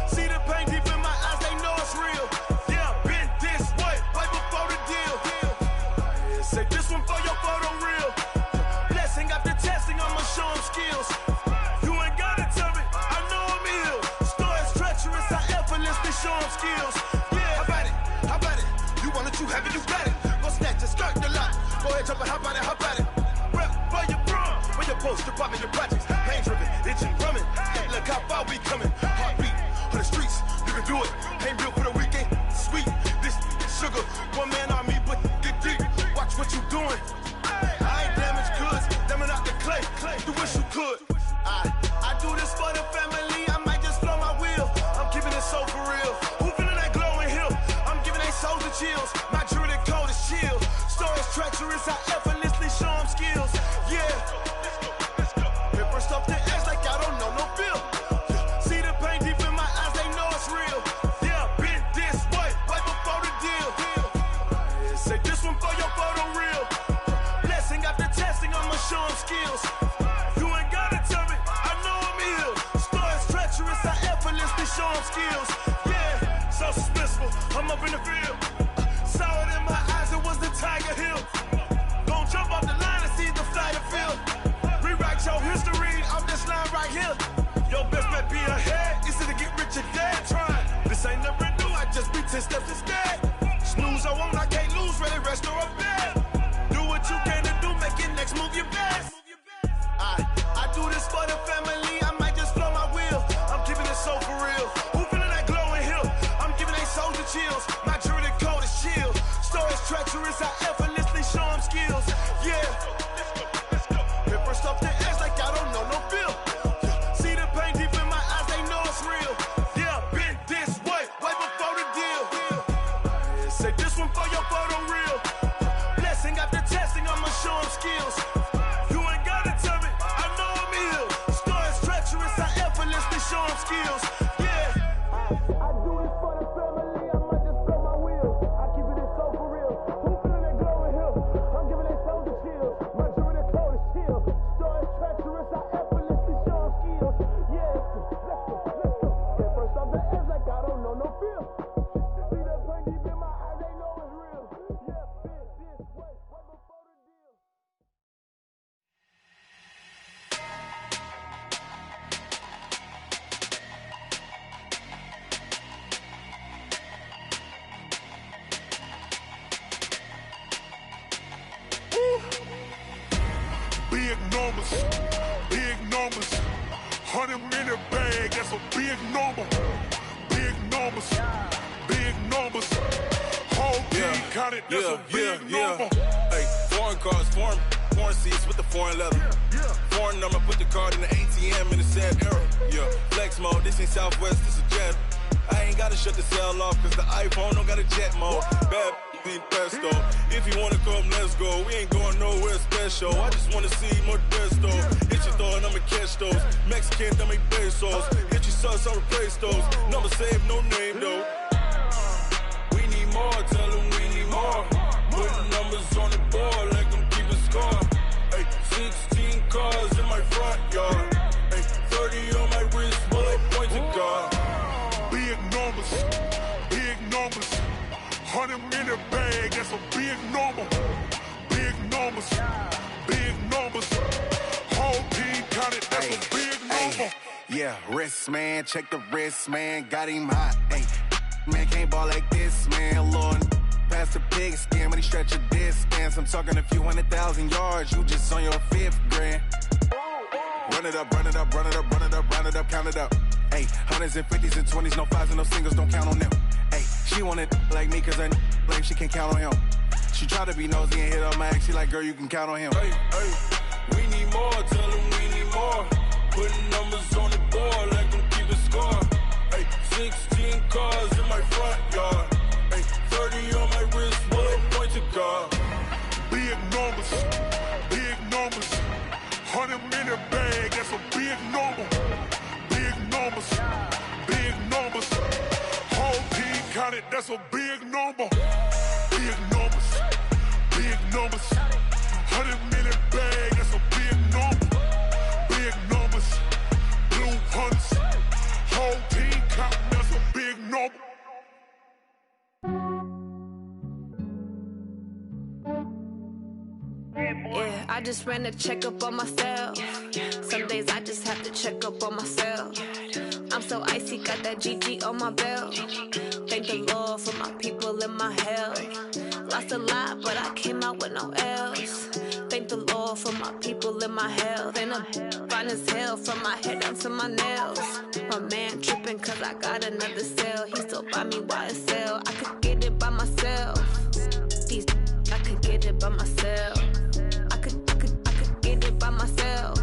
See the pain deep in my eyes, they know it's real. Yeah, been this way, right before the deal. Say this one for your photo real. Blessing after testing, I'ma show them skills. You ain't gotta tell me, I know I'm ill. Stories treacherous, I effortlessly show them. close to popping your projects. Pain driven, itching, drumming. Hey, look how far we coming. Heartbeat for the streets, you can do it. Ain't built for the weekend. Sweet, this sugar. One man army, but get deep. Watch what you doing. I ain't damaged goods, damn it out the clay. You wish you could. I do this for the family. I might just blow my wheel. I'm keeping it so for real. Who feeling that glowing hill? I'm giving they souls the chills. My jewelry cold as chill. Stories treacherous, I effortlessly show them skills. Yeah. Paper stuff the edge like I don't know no feel. See the pain deep in my eyes, they know it's real. Yeah, been this way, right before the deal. Say this one for your photo reel. Blessing after testing, I'ma show them skills. You ain't gotta tell me, I know I'm ill. Stories treacherous, I effortlessly show them skills. Yeah, so suspenseful, I'm up in the field. Saw it in my eyes, it was the Tiger Hill. Gon' jump off the line and see the flyer field. Rewrite your history off this line right here. Your best bet be ahead, easy to get rich or dead trying. This ain't never new, I just be 10 steps instead. Snooze I won't, I can't lose, ready, rest or a bed. Do what you can to do, make your next move your best. I do this for the family, I might just blow my wheel. I'm keeping it so for real. Who feeling that glowing hill? I'm giving they souls the chills. My jewelry cold is chill. Stories treacherous, I effortlessly show them skills. Yeah. Paper stuff the edge like I don't know no feel. See the pain deep in my eyes, they know it's real. Yeah, been this way, way before the deal. Say this one for your photo reel. Blessing after testing, I'ma show them skills. You ain't gotta tell me, I know I'm ill. Stories treacherous, I effortlessly show them skills. Yeah. I do this for the family, I might just blow my wheel. I keep it so for real. Who feeling that glowing hill? I'm giving they souls the chills. My jewelry cold is chill. Stories treacherous, I effortlessly show them skills. Yeah, let's go. Get first off the edge like I don't know no feel. See that pain deep in my eyes, they know it's real. Yeah, been this way, way before the deal. Big numbers, big numbers. 100-minute bag, that's a big number. Big numbers, big numbers. Whole team counted, that's a big number. Hey, foreign cars, foreign seats with the foreign leather. Foreign number, put the card in the ATM in the sad era. Yeah, flex mode, this ain't Southwest, this a jet. I ain't gotta shut the cell off, cause the iPhone don't got a jet mode. Bad need pesto. If you wanna come, let's go. We ain't going nowhere special. I just wanna see more desto. Hit your thought, I'ma catch those. Mexican, I make pesos. Hit your sauce, I'll replace those. Number saved, no name though. We need more, tell them we need more. Putting numbers on the board like I'm keeping score. Hey, 16 cars in my front yard. Hey, 30 on my wrist, bullet pointed guard. Big numbers, big numbers. 100-minute bag, that's a big number. Big numbers, big numbers. Whole team counted, that's a big number. Yeah, wrist man, check the wrist man, got him hot. Ay, man can't ball like this, man. Lord, past the pig skin when he stretch a distance. I'm talking a few 100,000 yards, you just on your 5th grand. Run it up, run it up, run it up, run it up, run it up, count it up. Ay, 100s and 50s and 20s, no 5s and no singles, don't count on them. Ay, she want it like me cause I blame she can't count on him. She try to be nosy and hit on my ex, she like, girl, you can count on him. Hey, we need more, tell them we need more. Putting numbers on the board like I'm keeping score. Hey, 16 cars in my front yard. Hey, 30 on my wrist, bullet pointed guard. Big numbers, big numbers. 100-minute bag, that's a big number. Big numbers, big numbers. Whole team counted, that's a big number. Big numbers, big numbers. 100-minute bag, that's a big number. Big numbers, blue hunts. Whole team counting, that's a big number. Yeah, I just ran a checkup on myself. Some days I just have to check up on myself. I'm so icy, got that GG on my belt. Thank the Lord for my people in my health. Lost a lot, but I came out with no L's. They Thank the Lord for my people in my health. And I'm fine as hell from my head down to my nails. My man tripping cause I got another cell. He still buy me YSL. I could get it by myself. These I could get it by myself. I could get it by myself.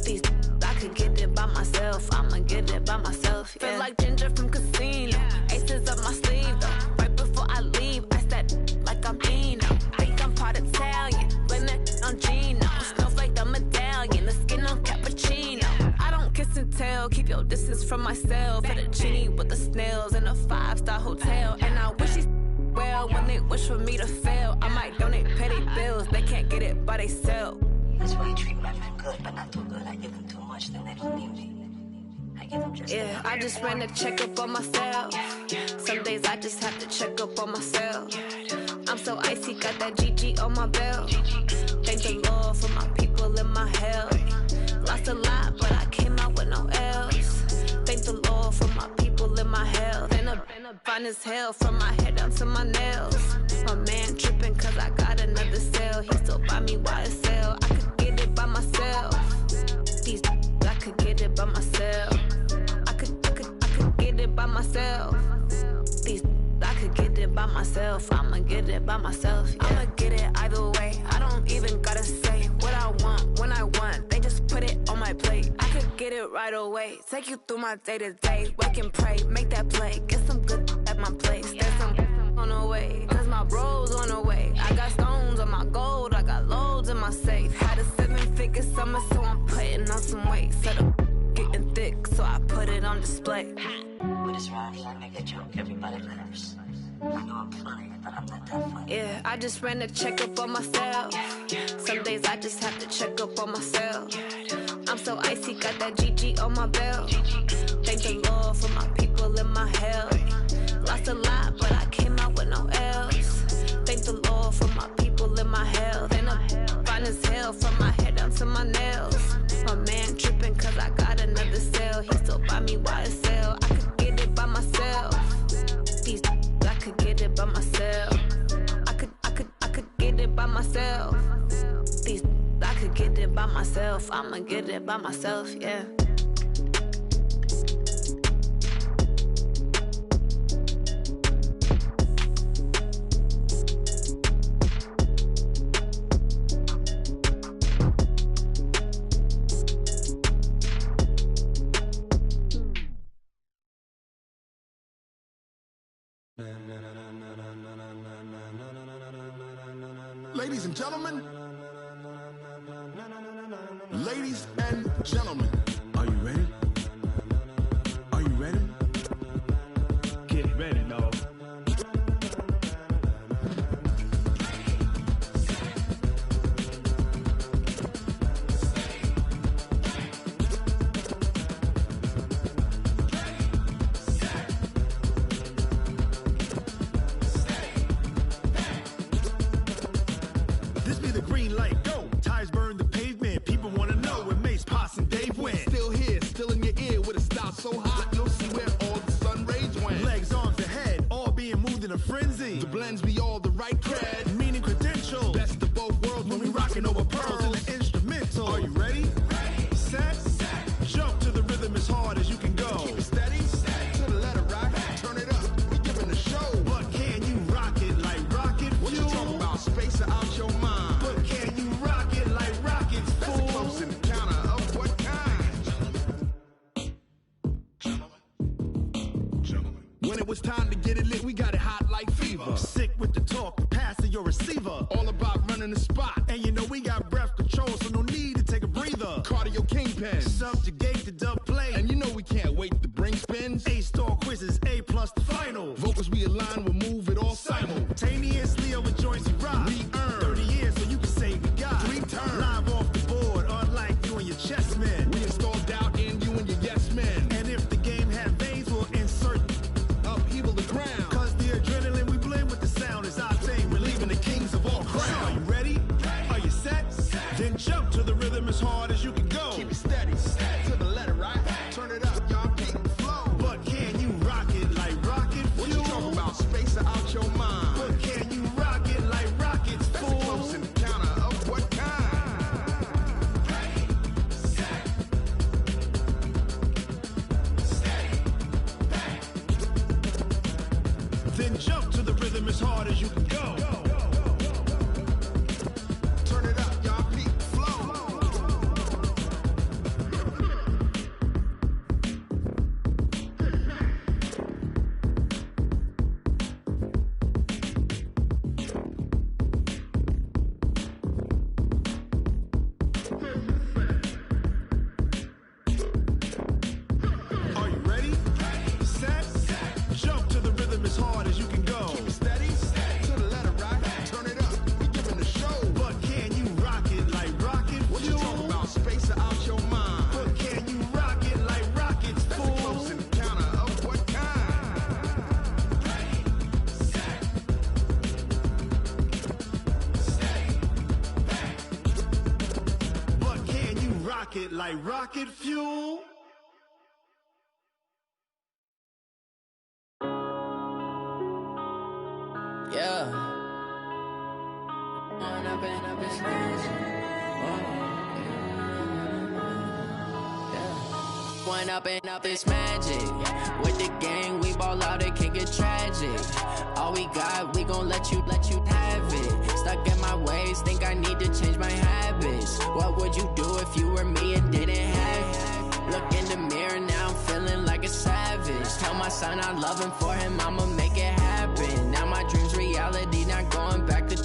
These I could get it by myself. I'ma get it by myself. Yeah. Feel like Ginger from Casino. Aces up my sleeve though. Right before I leave, I said like I'm Dino. Think I'm part Italian. Blame it on Gino. Smells like the medallion. The skin on cappuccino. I don't kiss and tell. Keep your distance from myself. For the genie with the snails in a 5-star hotel. And I wish he's well when they wish for me to fail. I might donate petty bills. They can't get it by they sell. That's why I treat my men good, but not too good. I give them too much, then they don't need me. I give them just yeah, I just ran a checkup on myself. Some days I just have to check up on myself. I'm so icy, got that GG on my belt. Thank the Lord for my people in my health. Lost a lot, but I came out with no L's. Thank the Lord for my people in my health. And I'm fine as hell from my head down to my nails. My man tripping cause I got another cell. He still buy me YSL. I could get it by myself. These I could get it by myself. I could get it by myself. These I could get it by myself. I'ma get it by myself. Yeah. I'ma get it either way. I don't even gotta say what I want when I want. They just put it on my plate. I could get it right away. Take you through my day to day. Wake and pray, make that play. Get some good at my place. There's some on the way. Cause my bro's on the way. I got stones on my gold. I got loads in my safe. Had a 7-figure summer, so I'm putting on some weight. Set up getting thick, so I put it on display. With this rhyme, I make a joke, everybody laughs. I know I'm funny, but I'm not that funny. Yeah, I just ran a checkup on myself. Some days I just have to check up on myself. I'm so icy, got that GG on my belt. Thank the Lord for my people in my health. Lost a lot, but I came out with no L's. Thank the Lord for my people in my health. And I'm fine as hell from my head down to my nails. My man tripping cause I got another cell. He still buy me YSL. I could get it by myself. These I could get it by myself. I could get it by myself. These I could get it by myself. I'ma get it by myself, yeah. Ladies and gentlemen, are you ready? Are you ready? Get ready, dog. This be the green light, go. Tires burn the pavement. People wanna know where Mace, Potts, and Dave went. Still here, still in your ear with a style so hot, you'll see where all the sun rays went. Legs, arms, the head, all being moved in a frenzy. The blends be all the right cred, meaning credentials. best of both worlds when we rockin' over pearls. In the instrumental. Are you ready? Set. Jump to the rhythm as hard as you can go. Keep it steady, to the letter rock, turn it up, we giving a show. But can you rock it like rocket fuel? What you talking about, space or out your mind? But can you rock it like rockets, That's fool? a close encounter of what kind? When it was time to get it lit, we got it hot like fever. Sick with the talk, passing your receiver. All about running the spot, And you know we got breath control, so no need to take a breather. cardio kingpin. Subjugate the dub play. And you know we can't wait to bring spins. A-star quizzes, A+ the final. Vocals we align, we'll move it all Simultaneously over joints we rock. We earn 30 years so you can say we got 3 turns. Live off the board, unlike you and your chess men. We install doubt in you and your yes men. And if the game had veins, we'll insert Upheaval the ground. Cause the adrenaline we blend with the sound is our thing. We're leaving the kings of all Crown. crown. Are you ready? Are you set? Then jump to the rhythm as hard as you can go. Keep it steady, to the letter right. Turn it up, y'all beat the flow. But can you rock it like rocket What fuel? you talking about, space or out your mind? But can you rock it like rockets, That's a fool? close encounter of what kind? rocket like rocket fuel. Yeah. Went up and up, it's magic. With the gang, we ball out, it can get tragic. All we got, we gon' let you have it. Stuck in my ways, think I need to change my habits. What would you do if you were me and didn't have it? Look in the mirror, now I'm feeling like a savage. Tell my son I love him, for him I'ma make it happen. Now my dream's reality, not going back to.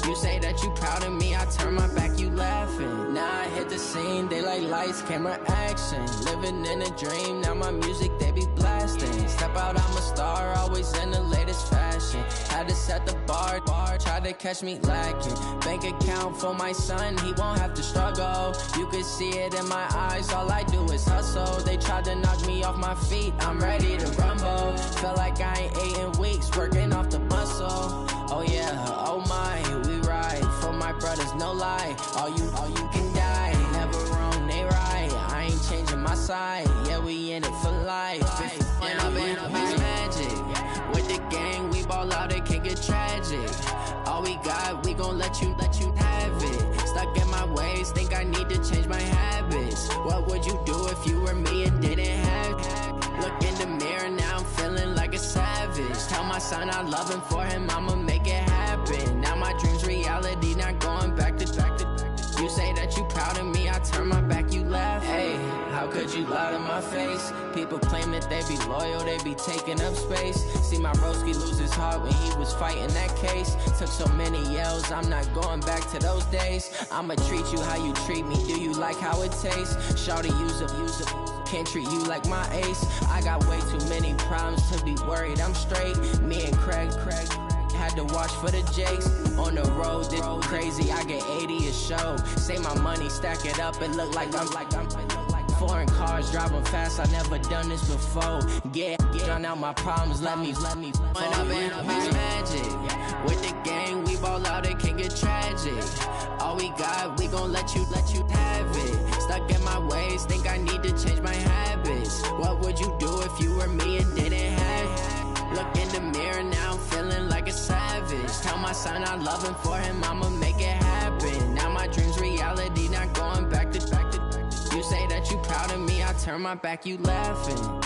You say that you proud of me, I turn my back, you laughing. Now I hit the scene, they like lights, camera, action. Living in a dream, now my music, they be blasting. Step out, I'm a star, always in the latest fashion. Had to set the bar, try to catch me lacking. Bank account for my son, he won't have to struggle. You can see it in my eyes, all I do is hustle. They tried to knock me off my feet, I'm ready to rumble. Felt like I ain't ate in weeks, working off the muscle. Oh yeah, oh my, we ride for my brothers, no lie. All you can die, never wrong, they right. I ain't changing my side, yeah, we in it for life. When up and up, it's magic. With the gang, we ball out, it can get tragic. All we got, we gon' let you have it. Stuck in my ways, think I need to change my habits. What would you do if you were me and didn't have it? Look in the mirror, now I'm feeling like a savage. Tell my son I love him, for him I'ma make it happen. Now my dream's reality, not going back to. You say that you proud of me, I turn my back, you laugh. Hey, how could you lie to my face? People claim that they be loyal, they be taking up space. See my broski lose his heart when he was fighting that case. Took so many yells, I'm not going back to those days. I'ma treat you how you treat me, do you like how it tastes? Shawty, use up, can't treat you like my ace. I got way too many problems to be worried, I'm straight. Me and Craig had to watch for the Jakes. On the road, this crazy, I get 80 a show. Say my money, stack it up, it look like I'm foreign cars, driving fast, I never done this before. Get drown out my problems, let me When up and up, it's magic. With the gang, we ball out, it can get tragic. All we got, we gon' let you have it. Stuck in my ways, think I need to change my habits. What would you do if you were me and didn't have it? Look in the mirror, now I'm feeling like a savage. Tell my son I love him, for him I'ma make it happen. Now my dream's reality, not going back to. You say that you proud of me, I turn my back, you laughing.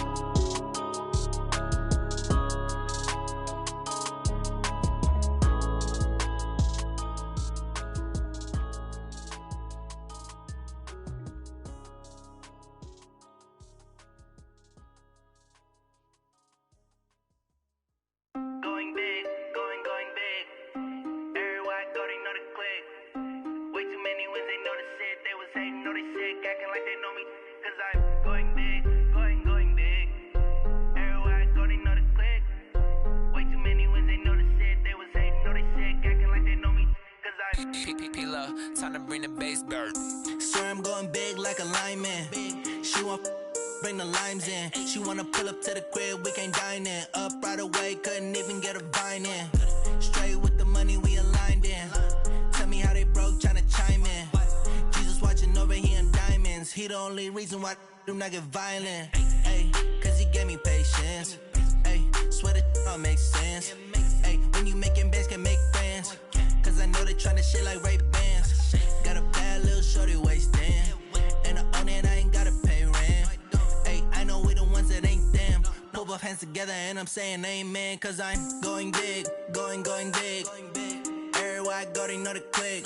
Time to bring the bass bird. Swear I'm going big like a lineman. She want bring the limes in. She wanna pull up to the crib, we can't dine in. Up right away, couldn't even get a vine in. Straight with the money we aligned in. Tell me how they broke, tryna chime in. Jesus watching over here in diamonds. He the only reason why do not get violent. Ay, cause he gave me patience. Ay, swear that all makes sense. Ay, when you making bands, can make friends. Cause I know they tryna shit like Ray-Bans. Got a bad little shorty wasting. And I own it, I ain't gotta pay rent. Ay, I know we the ones that ain't them. Pull both hands together and I'm saying amen. Cause I'm going big, going big. Everywhere I go, they know the click.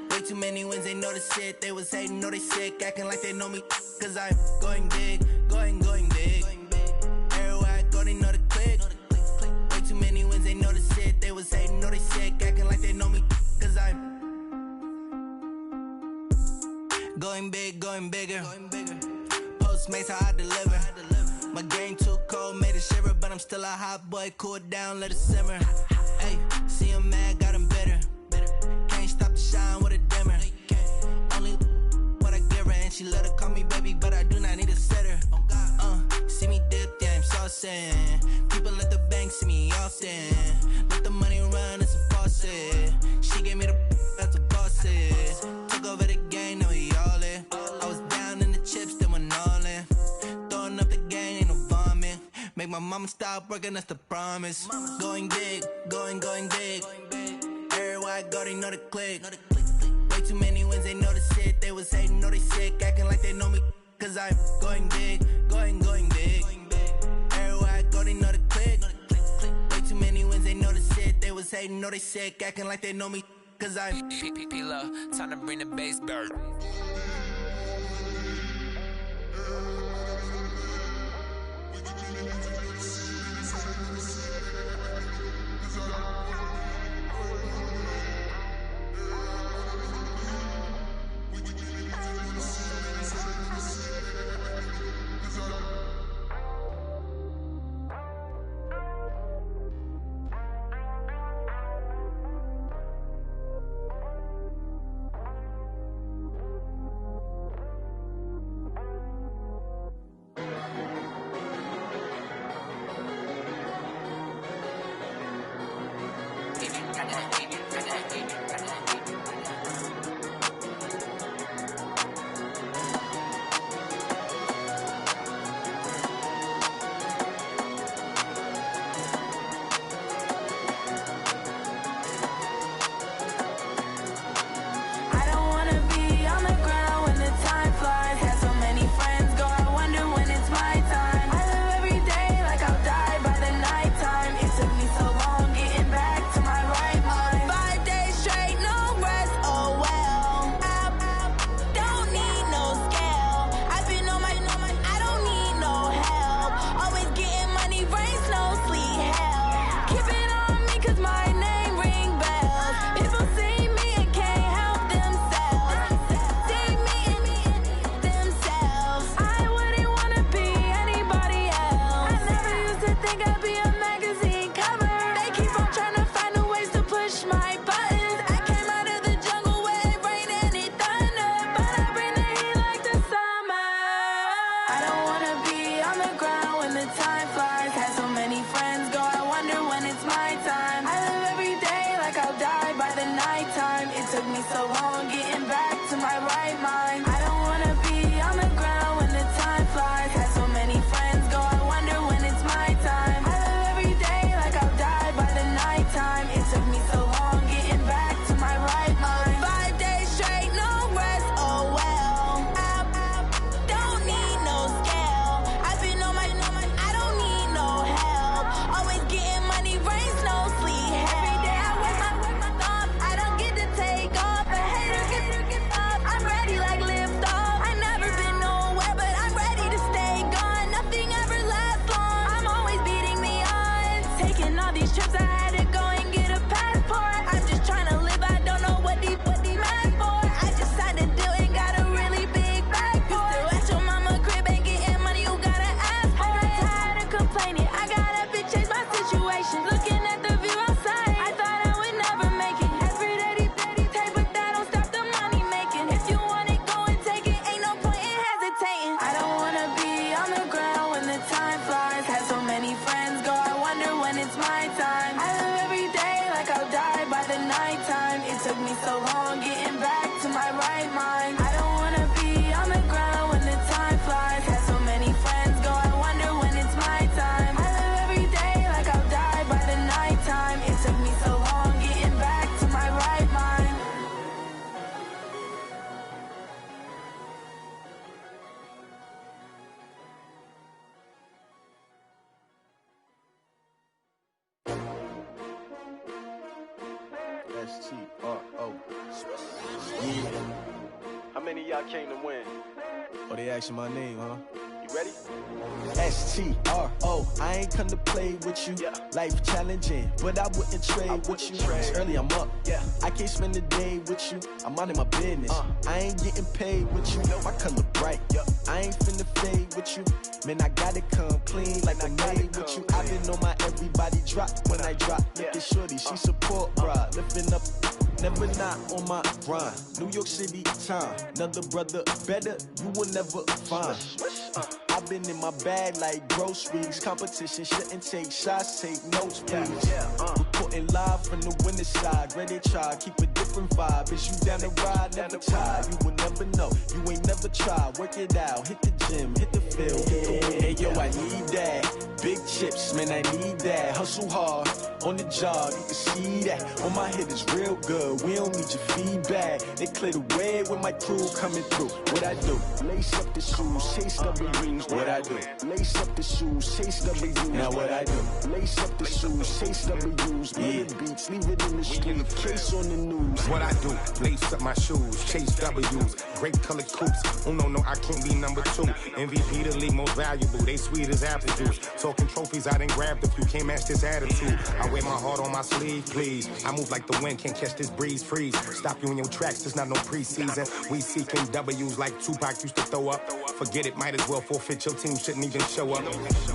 Way too many wins, they know the shit. They was hating, know they sick, acting like they know me. Cause I'm going big, going big. Everywhere I go, they know the click. Way too many wins, they know the shit. They was hating, know they sick, acting like they know me. Cause I'm going big, going bigger. Postmates how I deliver. My game too cold, made it shiver. But I'm still a hot boy, cool it down, let it simmer. Hey, see him mad, got him bitter. Can't stop the shine with a dimmer. Only what I give her, and she let her call me baby, but I do not need a sitter. See me dip, yeah, I'm saucing. People at the bank see me often. Let the money run, it's a faucet. She gave me the that's a boss it. Took over the game, now we all in. I'ma stop working, that's the promise. Going big, going big. Everywhere I go, they know the click. Way too many wins, they know the shit. They was hating, know they sick, acting like they know me. Cause I'm going big, going big. Everywhere I go, they know the click. Way too many wins, they know the shit. They was hating, know they sick, acting like they know me. Cause I'm P-P-P-Love, time to bring the bass bird. S-T-R-O. Yeah. How many of y'all came to win? Oh, they asking my name, huh? You ready? S-T-R-O. I ain't come to play with you. Life challenging, but I wouldn't trade with you. It's early, I'm up. I can't spend the day with you. I'm out of my business. I ain't getting paid with you. My color bright. I ain't finna fade with you. Man, I gotta come clean like I made with you. I've been on my everybody drop when I drop. Look at shorty, she support, bruh. Lifting up, never not on my grind. New York City time, another brother better, you will never find. I've been in my bag like groceries. Competition shouldn't take shots, take notes, please. Reporting live from the winning side. Ready to try, keep a different vibe. Is you down the ride, never tired. You will never know, you ain't never So try, work it out, hit the gym, hit the field, hit the win. Hey yo, I need that. Big chips, man, I need that. Hustle hard, on the job, you can see that. On my head is real good, we don't need your feedback. They clear the way with my crew coming through. What I do? Lace up the shoes, chase W's. What I do? Lace up the shoes, chase W's. Now what I do? Lace up the shoes, chase W's. Bring the beats, leave it in the street, case on the news. What I do? Lace up my shoes, chase W's. Great colored coops. Oh no, I can't be number 2. MVP the league most valuable. They sweet as apple juice. Talking trophies, I done grabbed a few. Can't match this attitude. I wear my heart on my sleeve, please. I move like the wind, can't catch this breeze, freeze. Stop you in your tracks, there's not no preseason. We seeking W's like Tupac used to throw up. Forget it, might as well forfeit. Your team shouldn't even show up.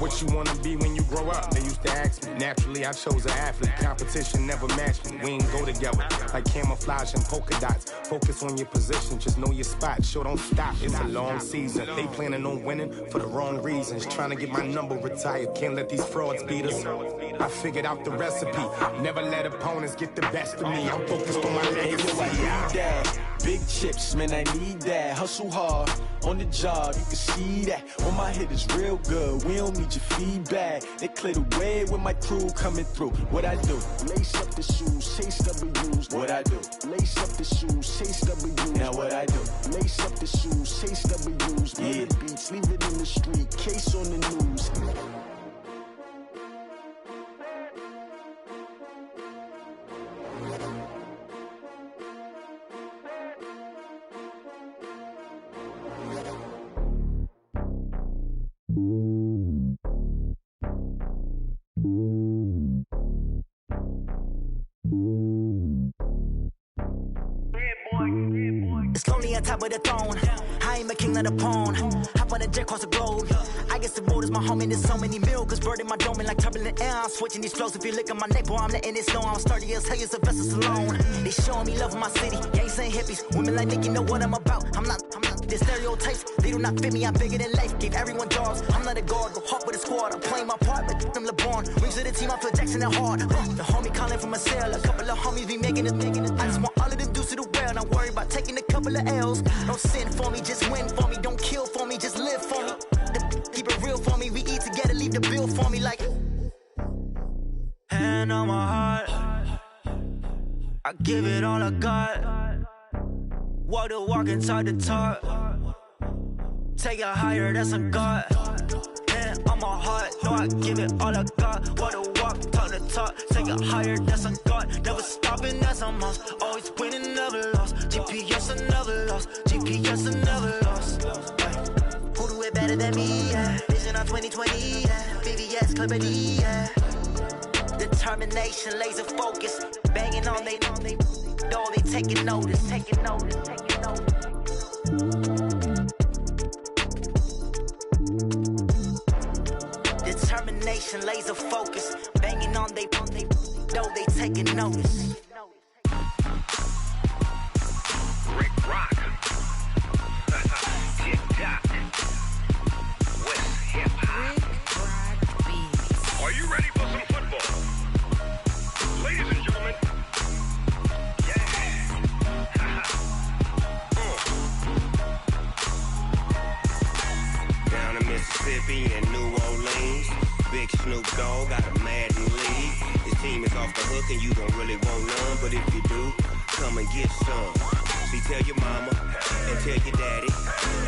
What you wanna be when you grow up? They used to ask me. Naturally, I chose an athlete. Competition never matched me. We ain't go together like camouflage and polka dots. Focus on your position, just know your spot. Sure, don't stop. It's a long season. They planning on winning for the wrong reasons. Trying to get my number retired. Can't let these frauds beat us. I figured out the recipe. Never let opponents get the best of me. I'm focused on my legacy. I need that. Big chips, man, I need that. Hustle hard, on the job, you can see that. On my head is real good, we don't need your feedback. They clear the way with my crew coming through. What I do? Lace up the shoes, chase W's. What I do? Lace up the shoes, chase W's. Now what I do? Lace up the shoes, chase W's. Bring the beats, leave it in the street, case on the news. It's lonely on top of the throne. I ain't a king of the pawn. Hop on a jet across the globe. I guess the road is my home and there's so many milk. Bird in my dome and like turbulent air. I'm switching these flows. If you look at my neck, boy, I'm letting it snow. I'm sturdy as hell, as a vessel alone. They showing me love in my city. Gangs and hippies. Women like Nick, you know what I'm about. I'm not. The stereotypes, they do not fit me. I'm bigger than life. Gave everyone jobs. I'm not a guard. Go hard with a squad. I'm playing my part, but I'm LeBron. Rings to the team, I feel Jackson and hard. The homie calling from a cell. A couple of homies be making it. I just want all of them dudes to do well. Not worry about taking a couple of L's. Don't sin for me, just win for me. Don't kill for me, just live for me. Keep it real for me. We eat together, leave the bill for me like. Hand on my heart, I give it all I got. Walk the walk and talk the talk. Take it higher, that's a God. Hand on my heart, no, I give it all I got. Walk the walk, talk the talk. Take it higher, that's a God. Never stopping, that's a must. Always winning, never lost. GPS, I never lost. GPS, I never lost. Who do it better than me? Yeah. Vision on 2020, yeah. VVS, Clarity, yeah. Determination, laser focus. Banging on they door, they taking notice, taking notice, taking notice. Determination, laser focus. Banging on they door, they taking notice. Rick Rock. Tick-tock. West hip-hop. Are you ready for some football? Ladies and gentlemen. Down in Mississippi and New Orleans, Big Snoop Dogg got a Madden league. His team is off the hook and you don't really want none, but if you do, come and get some. See, tell your mama and tell your daddy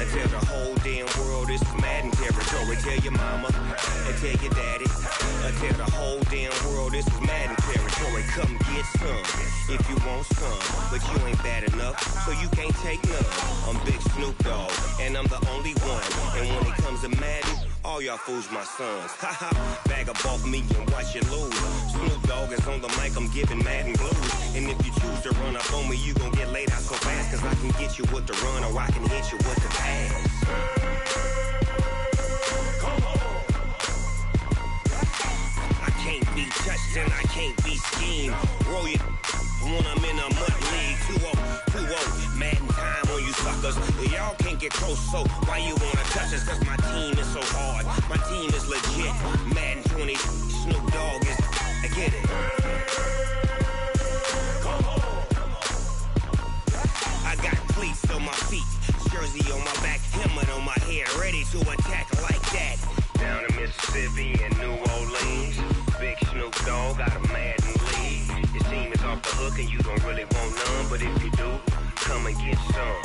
and tell the whole damn world this is Madden territory. Tell your mama and tell your daddy and tell the whole damn world this is Madden territory. Come get some if you want some, but you ain't bad enough, so you can't take none. I'm Big Snoop Dogg and I'm the only one, and when it comes to Madden, all y'all fools my sons. Haha, bag up off me and watch you lose. Snoop Dogg is on the mic, I'm giving Madden blues. And if you choose to run up on me, you gon' get laid out so fast, cause I can get you with the run or I can hit you with the pass. Come on. I can't be touched and I can't be schemed. Roll you when I'm in a mud league. 2-0, Madden time on you suckers. Y'all can't get close, so why you wanna touch us? Cause my team is so hard, my team is legit. Madden 20, Snoop Dogg is, I get it. Come on. I got cleats on my feet, jersey on my back, helmet on my head, ready to attack like that. Down in Mississippi and New Orleans, Big Snoop Dogg got a Madden league. His team is off the hook and you don't really want none, but if you do, come and get some.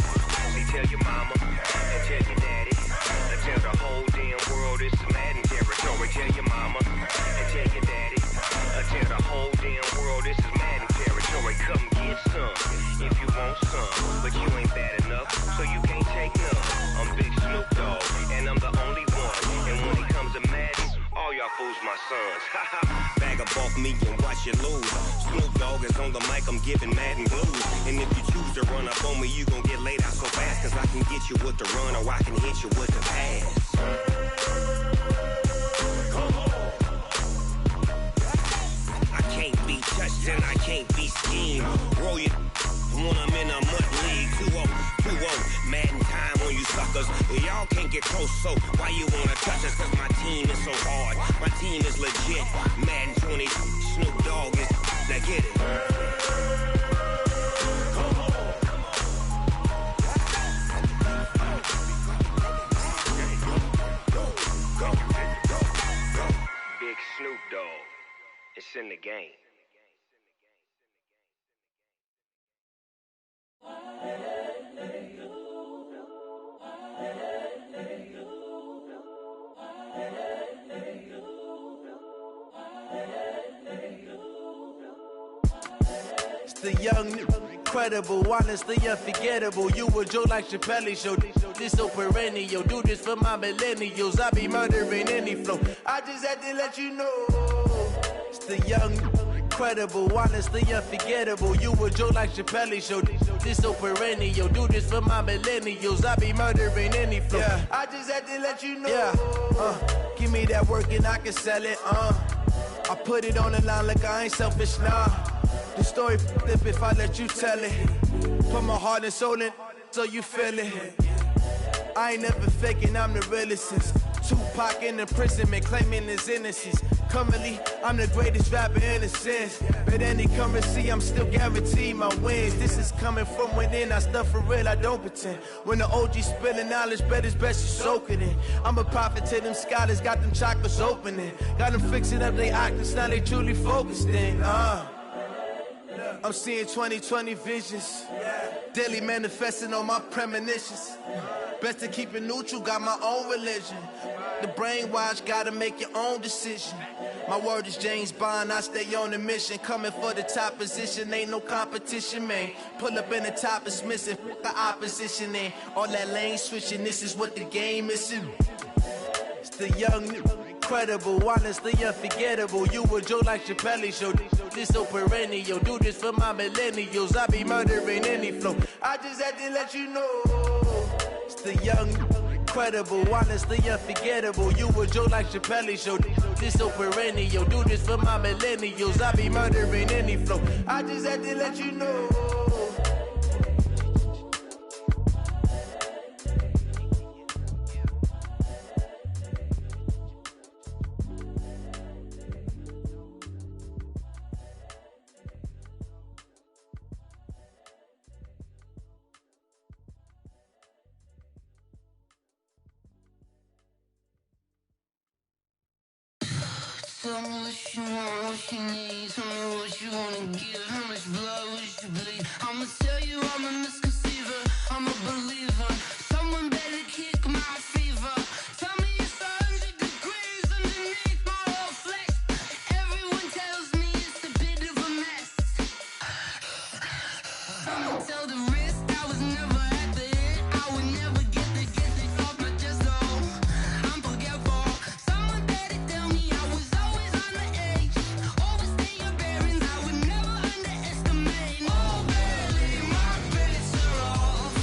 See, tell your mama and tell your daddy, and tell the whole damn world it's Madden territory. Tell your mama and tell your daddy, and tell the whole damn world this is Madden territory. Come get some if you want some, but you ain't bad enough, so you can't take none. I'm Big Snoop Dogg, and I'm the only one. And when it comes to Madden, all y'all fools my sons. Bag up off me and watch you lose. Snoop Dogg is on the mic, I'm giving Madden blues. And if you choose to run up on me, you gon' get laid out so fast. Cause I can get you with the run or I can hit you with the pass. I can't be touched and I can't be schemed. Roll you when I'm in a mud league. 2-0, Madden time on you suckers. Y'all can't get close, so why you wanna touch us? Cause my team is so hard, my team is legit. Madden 20, Snoop Dogg is, now get it. Big Snoop Dogg, it's in the game. It's the young, incredible, honestly unforgettable. You a Joe like Chappelle show. This so perennial. Do this for my millennials. I be murdering any flow. I just had to let you know. It's the young, incredible, honestly unforgettable. You a Joe like Chappelle show. This so perennial. Do this for my millennials. I be murdering any flow. Yeah. I just had to let you know. Yeah. Give me that work and I can sell it. I put it on the line like I ain't selfish, nah. The story flip if I let you tell it. Put my heart and soul in so you feel it. I ain't never faking, I'm the realest since Tupac in imprisonment, claiming his innocence. Currently, I'm the greatest rapper in a sense. But any currency, I'm still guaranteed my wins. This is coming from within, I stuff for real, I don't pretend. When the OG spilling knowledge, bet it's best you soak it in. I'm a prophet to them scholars, got them chakras opening. Got them fixing up they octaves, now they truly focused in. I'm seeing 2020 visions, daily manifesting on my premonitions. Best to keep it neutral, got my own religion. The brainwash, gotta make your own decision. My word is James Bond, I stay on the mission. Coming for the top position, ain't no competition, man. Pull up in the top, it's missing, the opposition in. All that lane switching, this is what the game is. It's the young, incredible, honestly unforgettable. You a Joe like Chappelle show. This so perennial. Do this for my millennials. I be murdering any flow. I just had to let you know. It's the young, incredible, honestly unforgettable. You a Joe like Chappelle show. This so perennial. Do this for my millennials. I be murdering any flow. I just had to let you know. Tell me what you want, what you need. Tell me what you wanna give. How much blood would you bleed? I'ma tell you I'm a misconceiver. I'm a believer. Someone better kick my fever. Tell me it's 100 degrees underneath my whole flesh. Everyone tells me it's a bit of a mess. Someone tell the risk I was never at the hit. I would never get it off my chest. Oh, I'm forgetful. Someone better tell me I was always on the edge. Overstay your bearings, I would never underestimate. Oh, baby, my bets are off.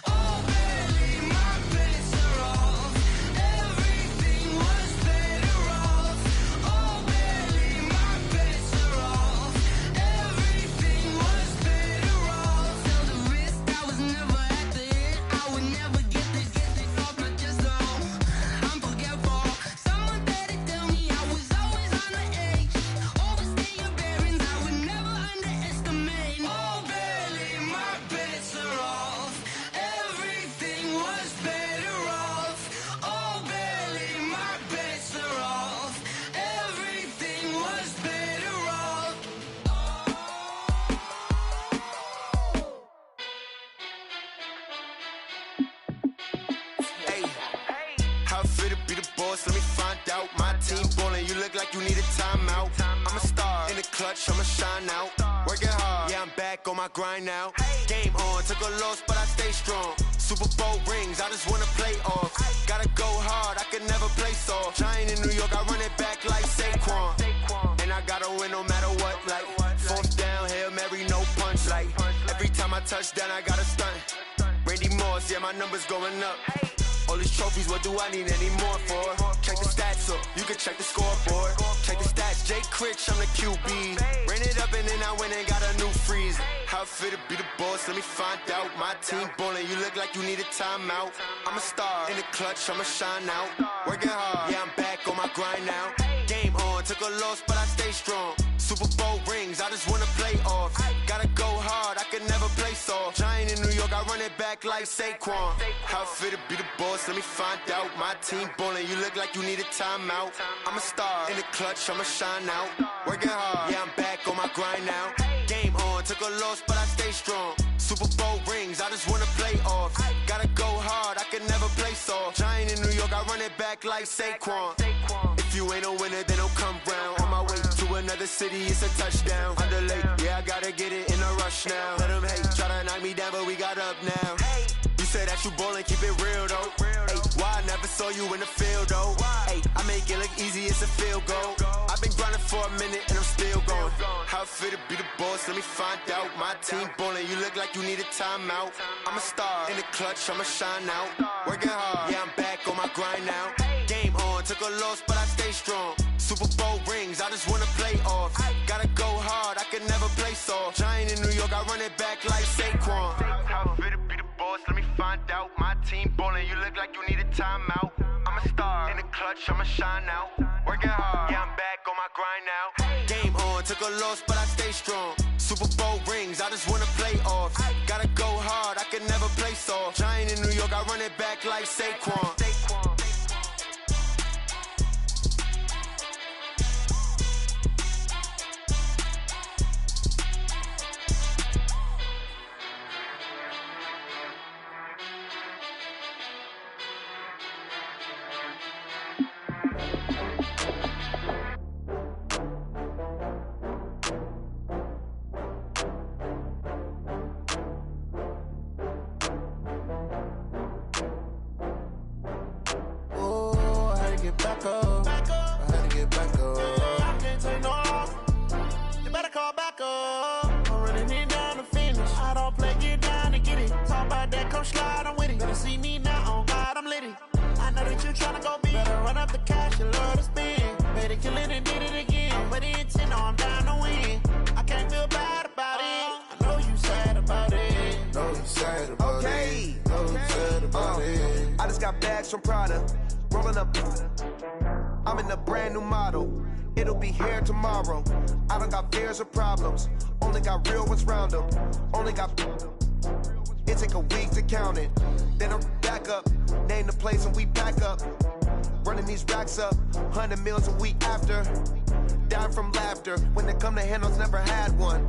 Oh, barely, my bets are off. Everything was better off. Oh, barely, my bets are off. Everything was better off. Tell the risk I was never at the end. I would never get this off my chest, though. I'm forgetful. Someone better tell me I was always on the edge. Overstay your bearings, I would never underestimate. Oh, barely, my bets are off. Everything was better off. Oh, barely, my bets are off. Everything was better off. Hey, how it feel to be the boss? Let me find out. My team ballin', you look like you need a timeout. I'm a star in the clutch, I'ma shine out. Working hard, yeah, I'm back on my grind now. Game on, took a loss, but I stay strong. Super Bowl rings, I just wanna play off. Gotta go hard, I could never play soft. Giant in New York, I run it back like Saquon. And I gotta win no matter what, like fourth down, Hail Mary, no punch. Like every time I touch down, I gotta stunt. Randy Moss, yeah, my numbers going up. All these trophies, what do I need any more for? Check the stats up, you can check the scoreboard. Check the stats, Jay Critch, I'm the QB. Ran it up and then I went and got a new freeze. How it feel to be the boss, let me find out. My team ballin', you look like you need a timeout. I'm a star in the clutch, I'ma shine out. Working hard, yeah, I'm back on my grind now. Game on, took a loss, but I stay strong. Super Bowl rings, I just wanna play off. Gotta go hard, I could never play soft. Giant in New York, I run it back like Saquon. How it feel to be the boss, let me find out. My team ballin', you look like you need a timeout. I'm a star in the clutch, I'ma shine out. Working hard, yeah, I'm back on my grind now. Game on, took a loss, but I stay strong. Super Bowl rings, I just wanna play off. Gotta go hard, I could never play soft. Giant in New York, I run it back like Saquon. If you ain't a winner, then don't come round. On my way to another city, it's a touchdown. Underlay, yeah, I gotta get it in a rush now. Let them hate, try to knock me down, but we got up now. You say that you ballin', keep it real though. Hey, why I never saw you in the field though? Hey, I make it look easy, it's a field goal. I've been grinding for a minute and I'm still going. How it feel to be the boss, let me find out. My team ballin', you look like you need a timeout. I'm a star in the clutch, I'ma shine out. Working hard, yeah, I'm back on my grind now. Game on, took a loss, but I stay strong. Super Bowl rings, I just wanna play off. Gotta go hard, I could never play soft. Giant in New York, I run it back like Saquon. How it feel to be the boss, let me find out. My team ballin', you look like you need a timeout. I'm a star in the clutch, I'ma shine out. Working hard, yeah, I'm back on my grind now. Game on, took a loss, but I stay strong. Super Bowl rings, I just wanna play off. Gotta go hard, I could never play soft. Giant in New York, I run it back like Saquon. Back up. I had to get back up. I can't take no loss. You better call back up. I'm running it down to finish. I don't play, get down to get it. Talk about that, come slide, I'm with it. Better see me now, on God, I'm litty. I know that you tryna go big. Better run up the cash, you love to spend. Better kill it and did it again. But the intent, no, I'm down to win. I can't feel bad about it. I know you sad about it. Know you sad about it. Know you sad about it. I just got bags from Prada. Rolling up, I'm in a brand new model. It'll be here tomorrow. I don't got fears or problems. Only got real ones round them. Only got. It take a week to count it. Then I'm back up. Name the place and we back up. Running these racks up. 100 meals a week after. Dying from laughter. When they come to handles, never had one.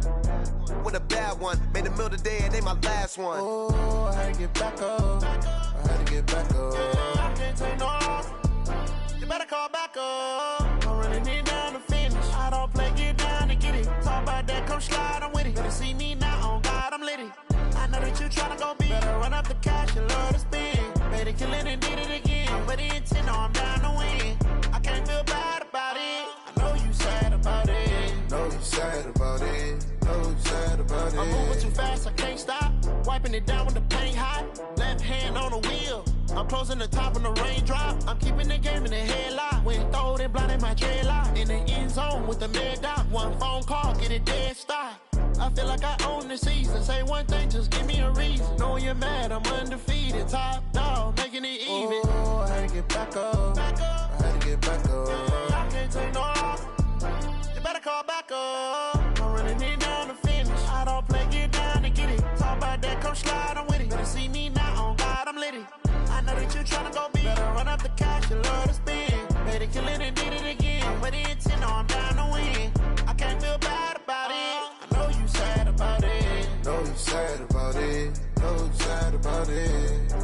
With a bad one. Made a meal today and they my last one. Oh, I had to get back up. I had to get back up. I can't take no loss. You better call back up. I'm running it down to finish. I don't play, get down to get it. Talk about that, come slide, I'm with it. Better see me now, on God, I'm litty. I know that you tryna go big. Better run up the cash, you love to spend. Better kill it and did it again. But the intent, no, I'm down to win. I can't feel bad about it. I know you sad about it. Know you sad about it. Know you sad about it. I'm moving too fast, I can't stop. Wiping it down with the paint hot, left hand on the wheel. I'm closing the top on the raindrop. I'm keeping the game in the headlock. When throwed and blinded my dreadlock. In the end zone with the mad dot. One phone call, get it dead stop. I feel like I own the season. Say one thing, just give me a reason. Knowing you're mad, I'm undefeated. Top dog, making it even. Oh, I had to get back up. I had to get back up. I can't take no loss. You better call back up. I'm running it down to finish. I don't play, get down to get it. Talk about that, come slide, I'm with it. Better see me now, on God, I'm lit it. I know that you tryna go big. Better run up the cash, you love to spend. Made it, kill it, and did it again. I'm with the intent, I'm down to win. I can't feel bad about it. I know you sad about it. Know you sad about it. Know you sad about it.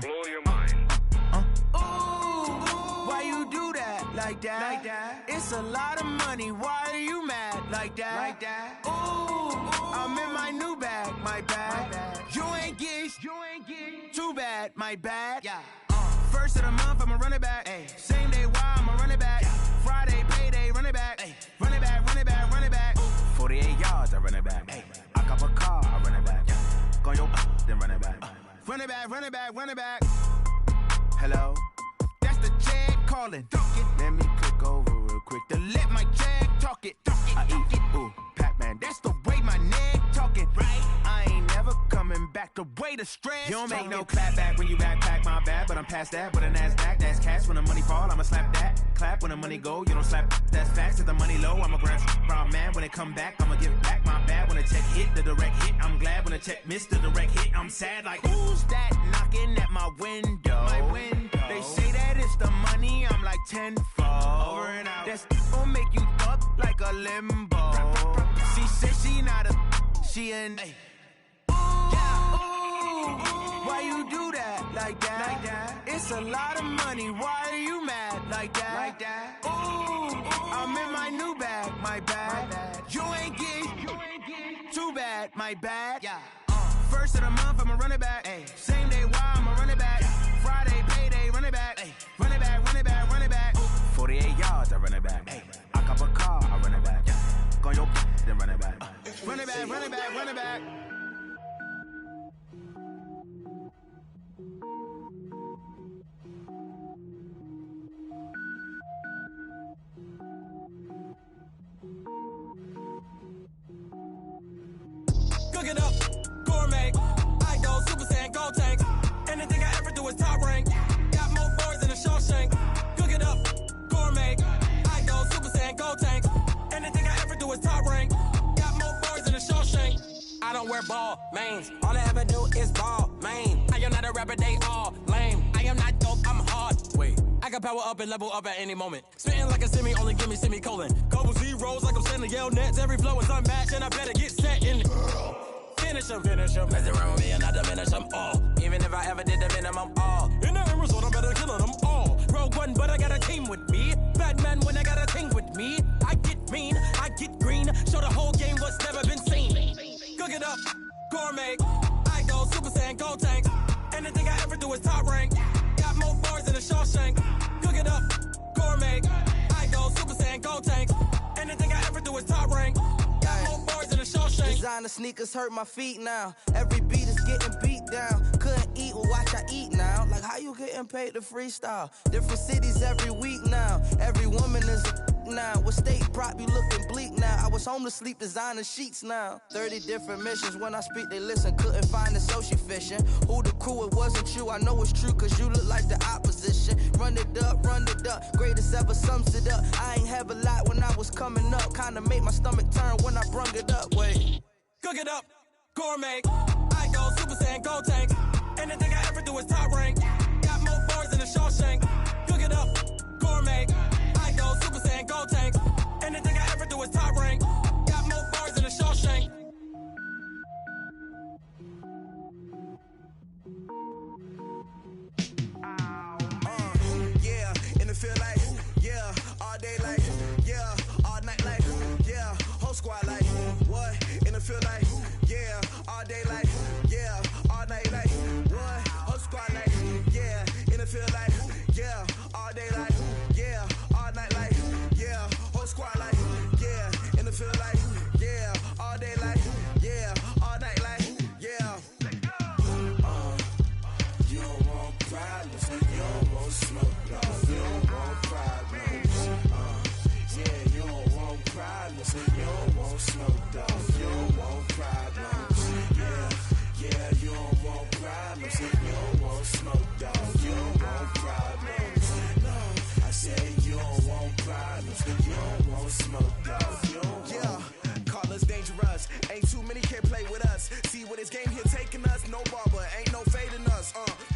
Blow your mind. Why you do that? Like that? It's a lot of money. Why are you mad? Like that? Ooh, I'm in my new bag. My bad. You ain't get. Too bad. My bad. Yeah. First of the month, I'ma run it back. Ay. Same day, why I'ma run it back. Yeah. Friday, payday, run it back. Ay. Run it back, run it back, run it back. 48 yards, I run it back. Ay. I cop a car, I run it back. Yeah. Go yo, then run it back. Run it back, run it back, run it back. Hello? That's the Jag calling. Let me click over real quick to let my Jag talk it. I eat it, ooh, Pac-Man. That's the way my neck talking. Right? I ain't never coming back the way the stress. You don't make no clap back when you backpack, my bad, but I'm past that. With a NASDAQ, that's cash. When the money fall, I'ma slap that. Clap when the money go, you don't slap. That's facts. If the money low, I'ma grab brown man. When it come back, I'ma give back my bad. When the check hit, the direct hit. I'm glad when the check missed the direct hit. I'm sad like, who's that knocking at my window? My window. They say that it's the money, I'm like tenfold. Over and out. That's gon' make you up like a limbo. She said she not a, she an. Why you do that? Like that? It's a lot of money. Why are you mad? Like that? Ooh, I'm in my new bag. My bad. You ain't get. Too bad. My bad. Yeah. First of the month, I'ma run it back. Ay. Same day, why I'ma run it back. Yeah. Friday, payday, run it back. Ay. Run it back, run it back, run it back. 48 yards, I run it back. Ay. I cop a car, I run it back. Yeah. Go yo, then run it back. Run it back, run it back, run it back. Cook it up, gourmet. I go Super Saiyan, gold tank. Anything I ever do is top rank. Got more boys than a Shawshank. Cook it up, gourmet. I go Super Saiyan, gold tank. Anything I ever do is top rank. Got more boys than a Shawshank. I don't wear ball mains. All I ever do is ball main. I am not a rapper, they all lame. I am not dope, I'm hard. Wait, I can power up and level up at any moment. Spitting like a semi, only give me semicolon. Couple zeros like I'm sending yell nets. Every flow is unmatched and I better get set in. Finish them. Mess around with me and I diminish them all. Even if I ever did the minimum, all. In the end result, I'm better killing them all. Rogue One, but I got a team with me. Batman when I got a thing with me. I get mean, I get green. Show the whole game what's never been seen. Cook it up, gourmet. I go Super Saiyan, gold tank. Anything I ever do is top rank. Got more bars than a Shawshank. Cook it up, gourmet. I go Super Saiyan, gold tank. Anything I ever do is top rank. Got more bars than a Shawshank. Designer sneakers hurt my feet now. Every beat is getting beat down. Couldn't eat, well watch I eat now. Like how you getting paid to freestyle? Different cities every week now. Every woman is a now. With state prop, you looking bleak now. I was home to sleep, designer sheets now. 30 different missions. When I speak, they listen. Couldn't find it, so she fishing. Who the crew? It wasn't you. I know it's true, cause you look like the opposition. Run it up. Greatest ever sums it up. I ain't have a lot when I was coming up. Kinda made my stomach turn when I brung it up. Wait. Cook it up, gourmet. I go Super Saiyan, gold tank. Anything I ever do is top rank. Got more bars than a Shawshank. Cook it up, gourmet. I go Super Saiyan, gold tank. Anything I ever do is top rank. Got more bars than a Shawshank. feel like, yeah, all day like, yeah, all night like, what? Whole squad like, yeah, in the feel like, yeah, all day like, yeah, all night like, yeah, whole squad like, yeah, in the feel like, yeah, all day like, yeah, all night like, yeah. You don't want problems, you don't want smoke, dog. You don't want problems. Yeah, you don't want problems, you don't want smoke, dog. You don't want problems. Yeah, you don't want problems, you don't want smoke, dog. You don't want problems. No, I said you don't want problems, you don't want smoke, dog. You don't want. Yeah, call us dangerous. Ain't too many can play with us. See where this game here taking us. No barber, ain't no fading us.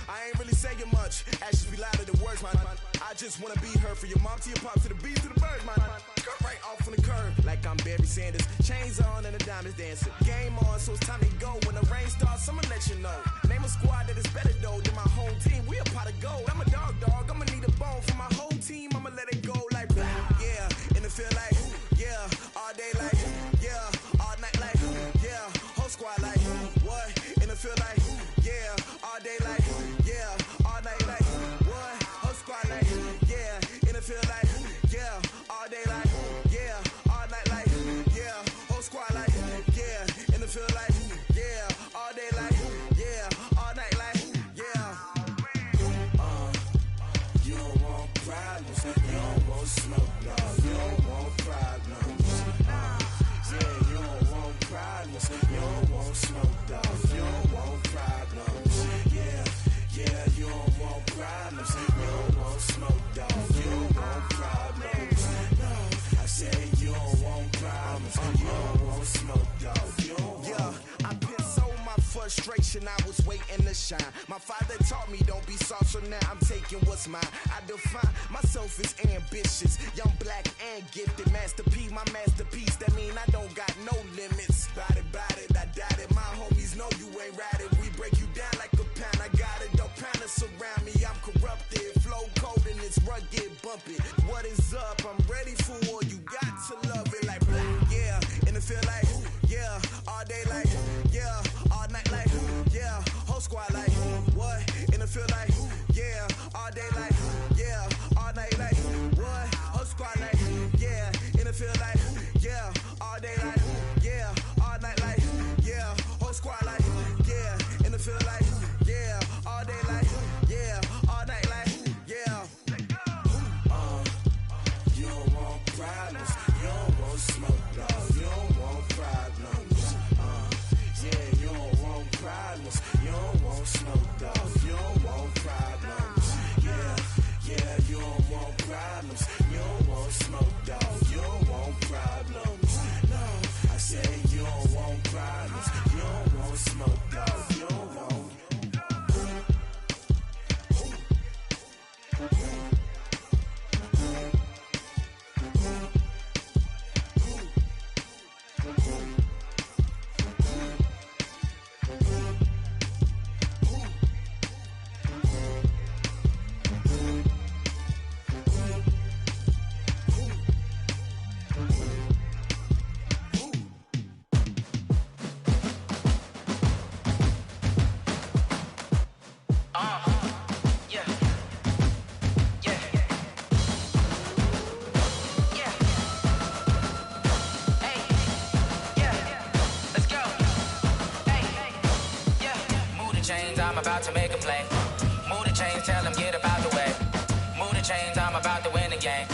I ain't really saying much. Actions be louder than words, man. I just wanna be heard from your mom to your pop to the beat to the birds, man. Cut right off on the curb like I'm Barry Sanders. Chains on and the diamonds dancing. Game on, so it's time to go. When the rain starts, I'ma let you know. Name a squad that is better though than my home team. We a pot of gold. I'm a dog. I'ma need a bone for my whole team. I'ma let it go like, yeah, and it feel like, yeah, all day like, yeah, all night like, yeah, whole squad like, what? And it feel like, yeah, all day like, yeah, all night like, what? Whole squad like, yeah, and it feel like, yeah, all day like, yeah, all night like, yeah, whole squad like, yeah, and it feel like, yeah, all day like, yeah, all night like, yeah. You don't want problems, you don't want smoke, dog. You don't want problems. Yeah, you don't want problems, you don't want smoke, dog. You don't want problems. Yeah, you don't want problems, you don't want smoke, dog. You don't want problems. No, I said you don't want problems, you don't want smoke, dog. You don't want. Yeah, I put so my frustration, I was waiting to shine. My father taught me don't be soft, so now I'm taking what's mine. I define myself as ambitious, young, black, and gifted. Master P, my masterpiece, that mean I don't got no limits. Bout it, I doubt it. My homies know you ain't ratted. We break you down like a pound. I got it, don't panic surround me. I'm corrupted, flow cold and it's rugged, bumpy. What is up? I'm ready for war. You got to love it like black, yeah, and it feel like, yeah, all day like, yeah, all night like, yeah, whole squad like, what? And it feel like, yeah, all day like, yeah, all night like, what? Whole squad like, yeah, and it feel like, yeah, all day like, yeah, all night like, yeah, whole squad like, yeah, and it feel like, yeah, all day like, yeah, all night like, yeah. You don't want problems, you don't want smoke, dog. You don't want problems. Yeah, you don't want problems, you don't want smoke, dog. You don't want problems. Yeah, you don't want problems, you don't want smoke, dog. You don't want problems. No, I said you don't want problems, you don't want smoke, dog. You don't want. I'm about to make a play. Move the chains, tell them get up out the way. Move the chains, I'm about to win the game.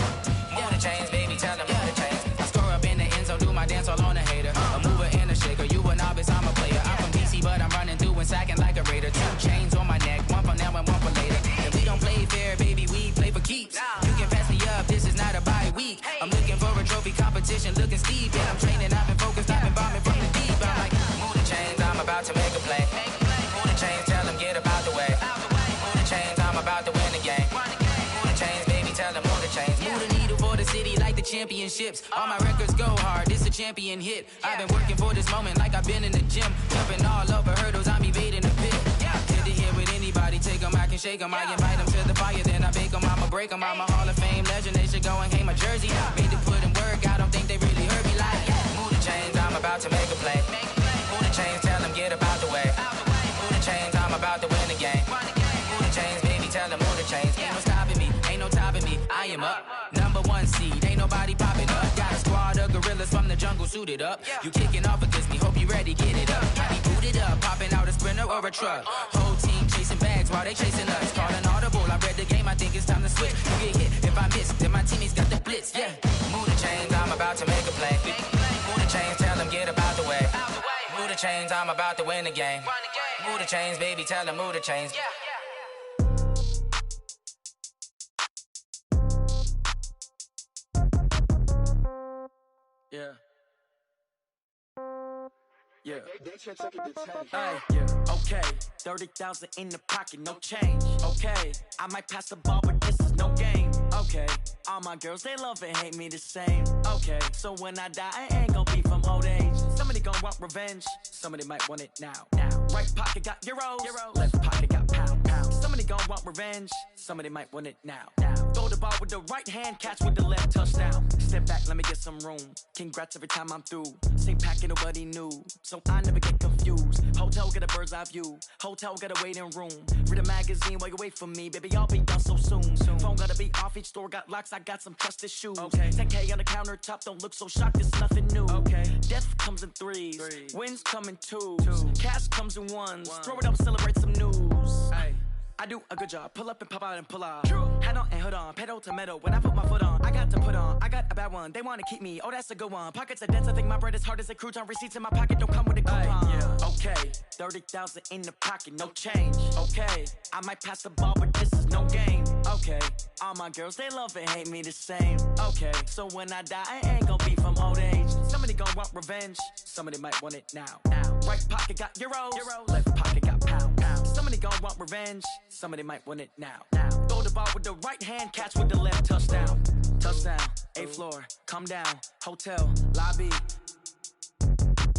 Move the chains, baby, tell them move the chains. I score up in the end zone, do my dance all on a hater. A mover and a shaker, you a novice, I'm a player. I'm from DC, but I'm running through and sacking like a raider. 2 chains on my neck, one for now and one for later. And we don't play fair, baby, we play for keeps. You can pass me up, this is not a bye week. I'm looking for a trophy competition, looking steep. And I'm training, I've been focused, I've been bombing from the deep. I'm like, move the chains, I'm about to make a play. Move the chains, tell them get up out the way. Move the chains, I'm about to win the game. Move the chains, baby, tell them move the chains. Move the needle for the city like the championships. All my records go hard, this a champion hit. I've been working for this moment like I've been in the gym. Jumping all over hurdles, I'm evading the pit. Good to hear with anybody, take them, I can shake them. I invite them to the fire, then I bake them, I'ma break them. I'm a Hall of Fame legend, they should go and hang my jersey. Made to put in work, I don't think they really heard me like, move the chains, I'm about to make a play. Move the chains, tell them get about the way. Move the chains, I'm about to win the game. Move the chains, baby, tell them move the chains. Ain't no stopping me, ain't no topping me. I am up, #1 seed, ain't nobody popping up. Got a squad of gorillas from the jungle suited up. You kicking off against me, hope you ready, get it up. Got me booted up, popping out a Sprinter or a truck. Whole team chasing bags while they chasing us. Calling audible, I read the game, I think it's time to switch. You get hit if I miss, then my teammates got the blitz, yeah. Move the chains, I'm about to make a play. Move the chains, tell them get about the way. Move the chains, I'm about to win the game. Move the chains, baby, tell them move the chains. Yeah. Yeah. Hey, yeah. Okay, 30,000 in the pocket, no change. Okay, I might pass the ball, but this is no game. Okay, all my girls, they love and hate me the same. Okay, so when I die, I ain't gon' be from old age. Somebody gon' want revenge, somebody might want it now. Right pocket got euros, left pocket got pound. Somebody gon' want revenge, somebody might want it now. Throw the ball with the right hand, catch with the left, touchdown. Step back, let me get some room. Congrats every time I'm through. Same packet, nobody knew, so I never get confused. Hotel get a bird's eye view, hotel got a waiting room. Read a magazine while you wait for me, baby, I'll be done so soon. Phone gotta be off, each store got locks, I got some trusted shoes. 10K on the countertop, don't look so shocked, it's nothing new. Death comes in threes, wins come in twos, cash comes in ones. Throw it up, celebrate some news. I do a good job, pull up and pop out and pull out. Head on and hood on, pedal to metal. When I put my foot on, I got to put on. I got a bad one, they wanna keep me, oh that's a good one. Pockets are dense, I think my bread is hard as a crouton. Receipts in my pocket don't come with a coupon. Okay, 30,000 in the pocket, no change. Okay, I might pass the ball, but this is no game. Okay, all my girls, they love and hate me the same. Okay, so when I die, I ain't gon' be from old age. Somebody gon' want revenge, somebody might want it now. Right pocket got euros, left pocket got pound. Somebody gon' want revenge, somebody might want it now. Throw the ball with the right hand, catch with the left, touchdown. Touchdown, 8th floor, come down, hotel, lobby.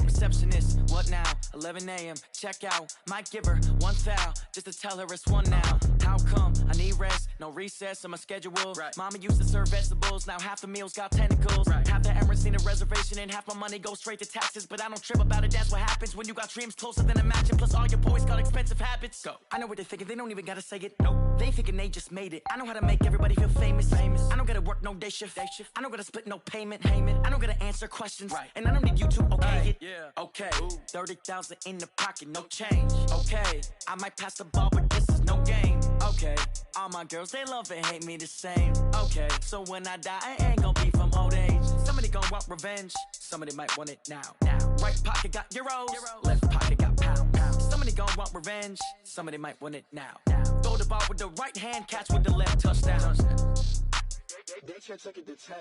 Receptionist, what now? 11 a.m., check out. Might give her one foul, just to tell her it's one now. How come? I need rest, no recess on my schedule. Mama used to serve vegetables, now half the meals got tentacles. Half the Emirates need a reservation and half my money goes straight to taxes. But I don't trip about it, that's what happens when you got dreams closer than imagine. Plus all your boys got expensive habits. Go. I know what they're thinking, they don't even gotta say it. Nope. They thinking they just made it. I know how to make everybody feel famous. I don't gotta work no day shift. I don't gotta split no payment. I don't gotta answer questions. And I don't need you to okay it. Okay, 30,000 in the pocket, no change. Okay, I might pass the ball, but this is no game. Okay, all my girls, they love and hate me the same. Okay, so when I die, I ain't gon' be from old age. Somebody gon' want revenge, somebody might want it now. Right pocket got euros, left pocket got pound. Somebody gon' want revenge, somebody might want it now. Throw the ball with the right hand, catch with the left, touchdown. They can't take it to 10.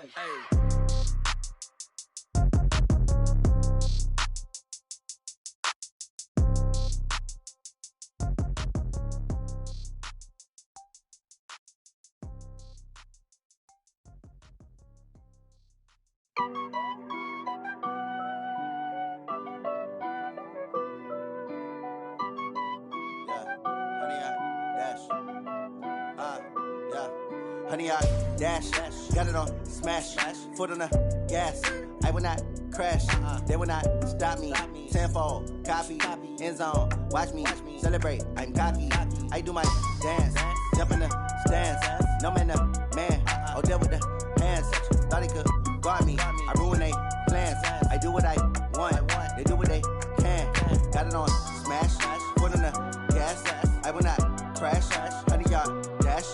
Honey, I dash, got it on smash, foot on the gas. I will not crash, they will not stop me. Tenfold, copy, end zone, watch me celebrate. I'm cocky, I do my dance, jump in the stands. No man, man, oh there with the hands. Thought he could guard me, I ruin they plans. I do what I want, they do what they can. Got it on smash, foot on the gas. I will not crash, honey, y'all dash,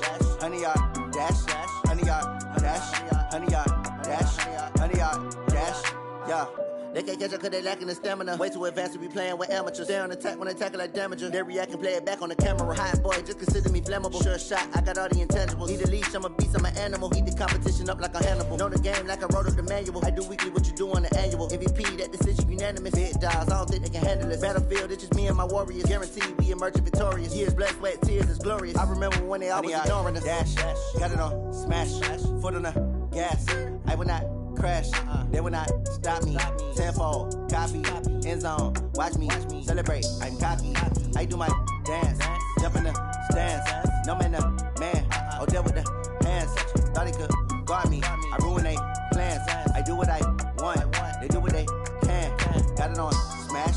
honey, y'all dash, honey, y'all dash, honey, y'all dash, honey, y'all dash, yeah. They can't catch up cause they lacking the stamina. Way too advanced to be playing with amateurs. Stay on attack when they tackle like damager. They react and play it back on the camera. Hot boy, just consider me flammable. Sure shot, I got all the intangibles. Need a leash, I'm a beast, I'm an animal. Eat the competition up like a Hannibal. Know the game like I wrote up the manual. I do weekly what you do on the annual. MVP, that decision unanimous. Big dogs, I don't think they can handle this. Battlefield, it's just me and my warriors. Guaranteed we emerging victorious. Years, blood, sweat, tears, is glorious. I remember when they always ignoring us. Dash, got it on smash, foot on the gas. I will not crash, they will not stop me. Tenfold, copy, end zone, watch me celebrate. I'm cocky, I do my dance, jump in the stands. No man, man, oh there with the hands. Thought he could guard me, I ruin they plans. I do what I want, they do what they can. Got it on smash,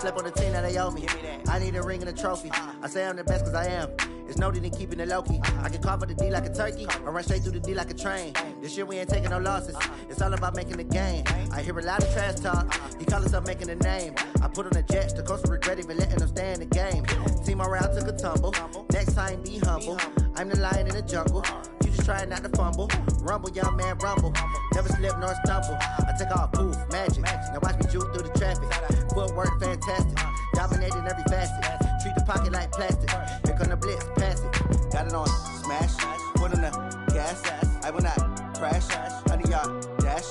slept on the team that they owe me. I need a ring and a trophy. I say I'm the best cause I am. It's noted in keeping it low-key. I can carve up the D like a turkey, or run straight through the D like a train. This year we ain't taking no losses. It's all about making the game. I hear a lot of trash talk. He call himself making a name. I put on the Jets, the coach will regret even letting them stay in the game. Team morale took a tumble. Next time be humble. I'm the lion in the jungle. You just trying not to fumble. Rumble, young man, rumble. Never slip nor stumble. I take off, poof, magic. Now watch me juke through the traffic. Footwork fantastic. Dominating every facet. Treat the pocket like plastic. Here come the blitz, pass it. Got it on smash. Foot on the gas. I will not crash. 100-yard dash.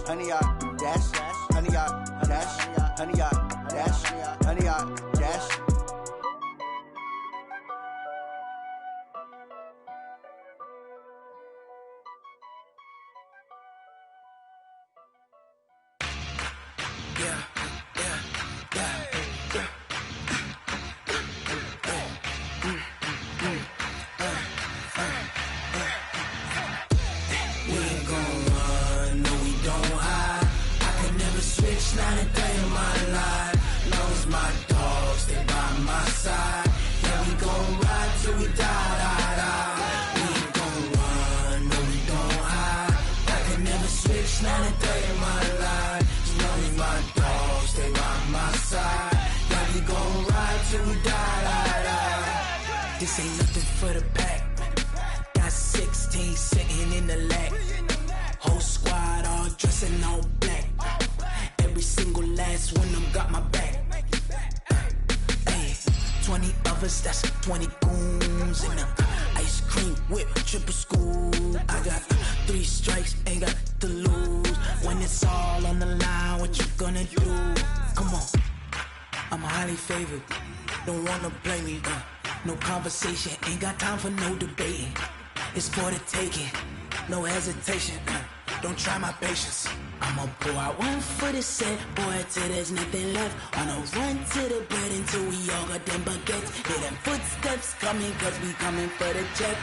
100-yard dash. 100-yard dash. 100-yard dash. 100-yard dash. Not a day in my life. Knows my dogs, they by my side. Yeah, we gon' ride till we die. We ain't gon' run, no, we don't hide. I can never switch, not a day in my life. Knows my dogs, they by my side. Yeah, we gon' ride till we die. This ain't nothing for the pack. Got 16 sitting in the lag. Whole squad all dressing all black. Every single last one of them got my back. Hey, 20 of us, that's 20 goons. And ice cream whip, triple scoop. I got 3 strikes, ain't got to lose. When it's all on the line, what you gonna do? Come on, I'm highly favored. Don't wanna blame me, no conversation, ain't got time for no debating. It's for the taking, no hesitation. Don't try my patience. I'ma pull out one for the set, boy, till there's nothing left. On a run to the bread until we all got them baguettes. Hear them footsteps coming, cause we coming for the check.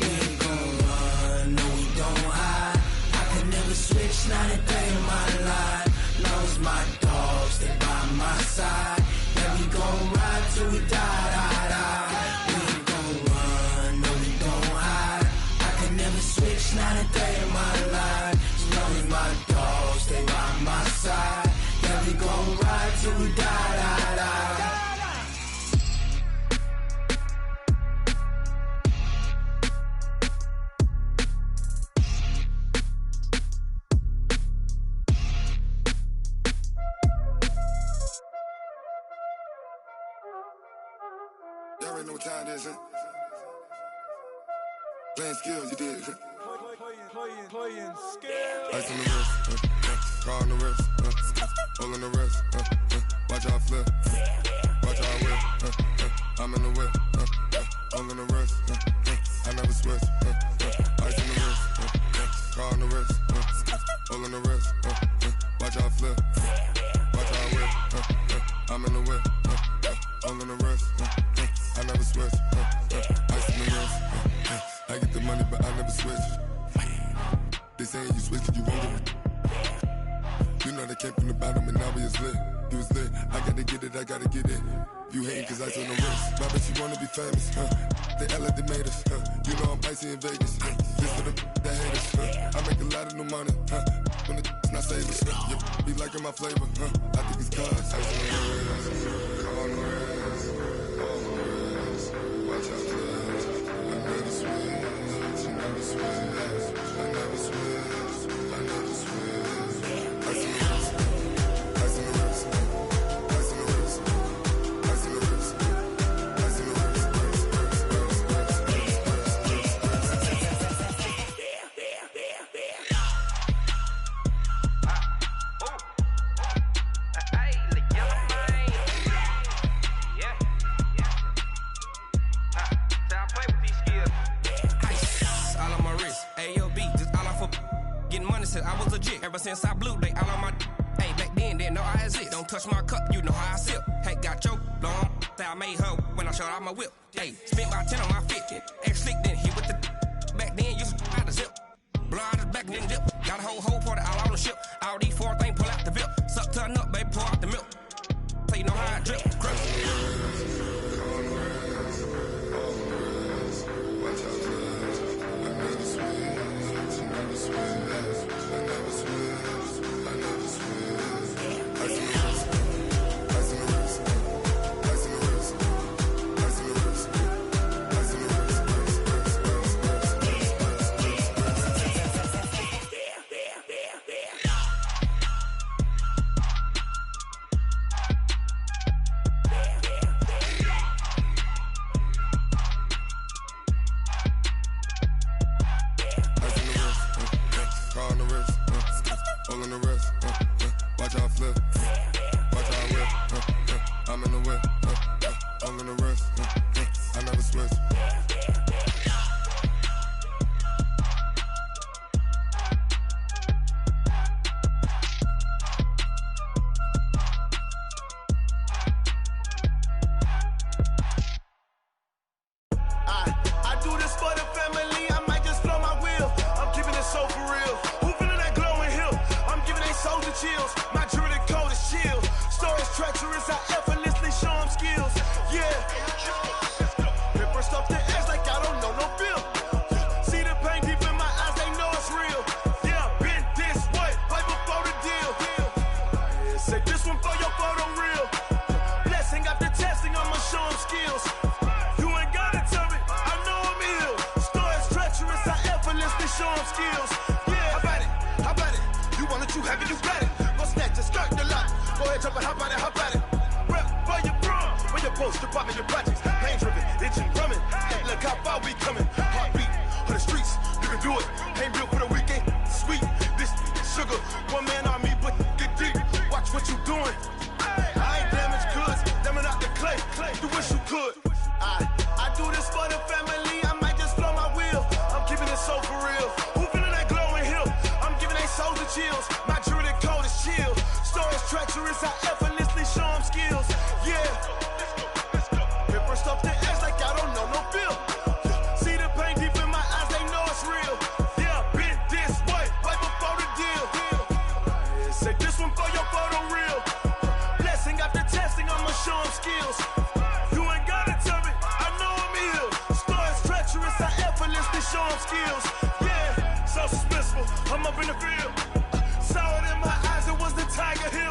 We ain't gon' run, no, we don't hide. I can never switch, not a day in my life. Knows my dogs, they by my side. Yeah, we gon' ride till we die. We ain't gon' run, no, we don't hide. I can never switch, not a day in my life. Knows my dogs, they by my side. Yeah, we gon' ride till we die. Y'all already know what time it is, huh? Playing skills, you did. Playing skills. Ice on the wrist, car on the wrist, hole in the wrist, watch how I flip, watch how I whip, I'm in the whip, hole in the wrist, I never switch, ice on the wrist, car on the wrist, hole in the wrist, watch how I flip, watch how I whip, I'm in the whip, hole in the wrist, I never switch, ice on the wrist, I get the money but I never switch. They saying you switch cause you won't get it. You know they came from the bottom and now we is lit. You was lit, I gotta get it, I gotta get it. You hating cause ice on the wrist. My bitch, you wanna be famous, They act like they made us, You know I'm icy in Vegas, This for the that hate us, I make a lot of new money, When it's not savers, You be liking my flavor, I think it's cause ice on the wrist, on the wrist, on the wrist. Watch out, cuz I never switch, I never switch, I never switch, I never switch. Ice on the wrist, ice on the wrist, ice on the wrist, ice on the wrist, ice on the wrist, I was legit ever since I blew they all on my. Hey, back then didn't know I exist. Don't touch my cup, you know how I sip. Hey, got your long. I made her when I showed out my whip. Hey, spent my 10 on my 50. Ex slick then hit with the. Back then used to out the zip. Blood is back and then dip. Got a whole party all on the ship. All these four things pull out the VIP. Suck, turn up, baby, pour out the milk. So you know how I drip. Grip. Show 'em skills, yeah, so suspenseful. I'm up in the field.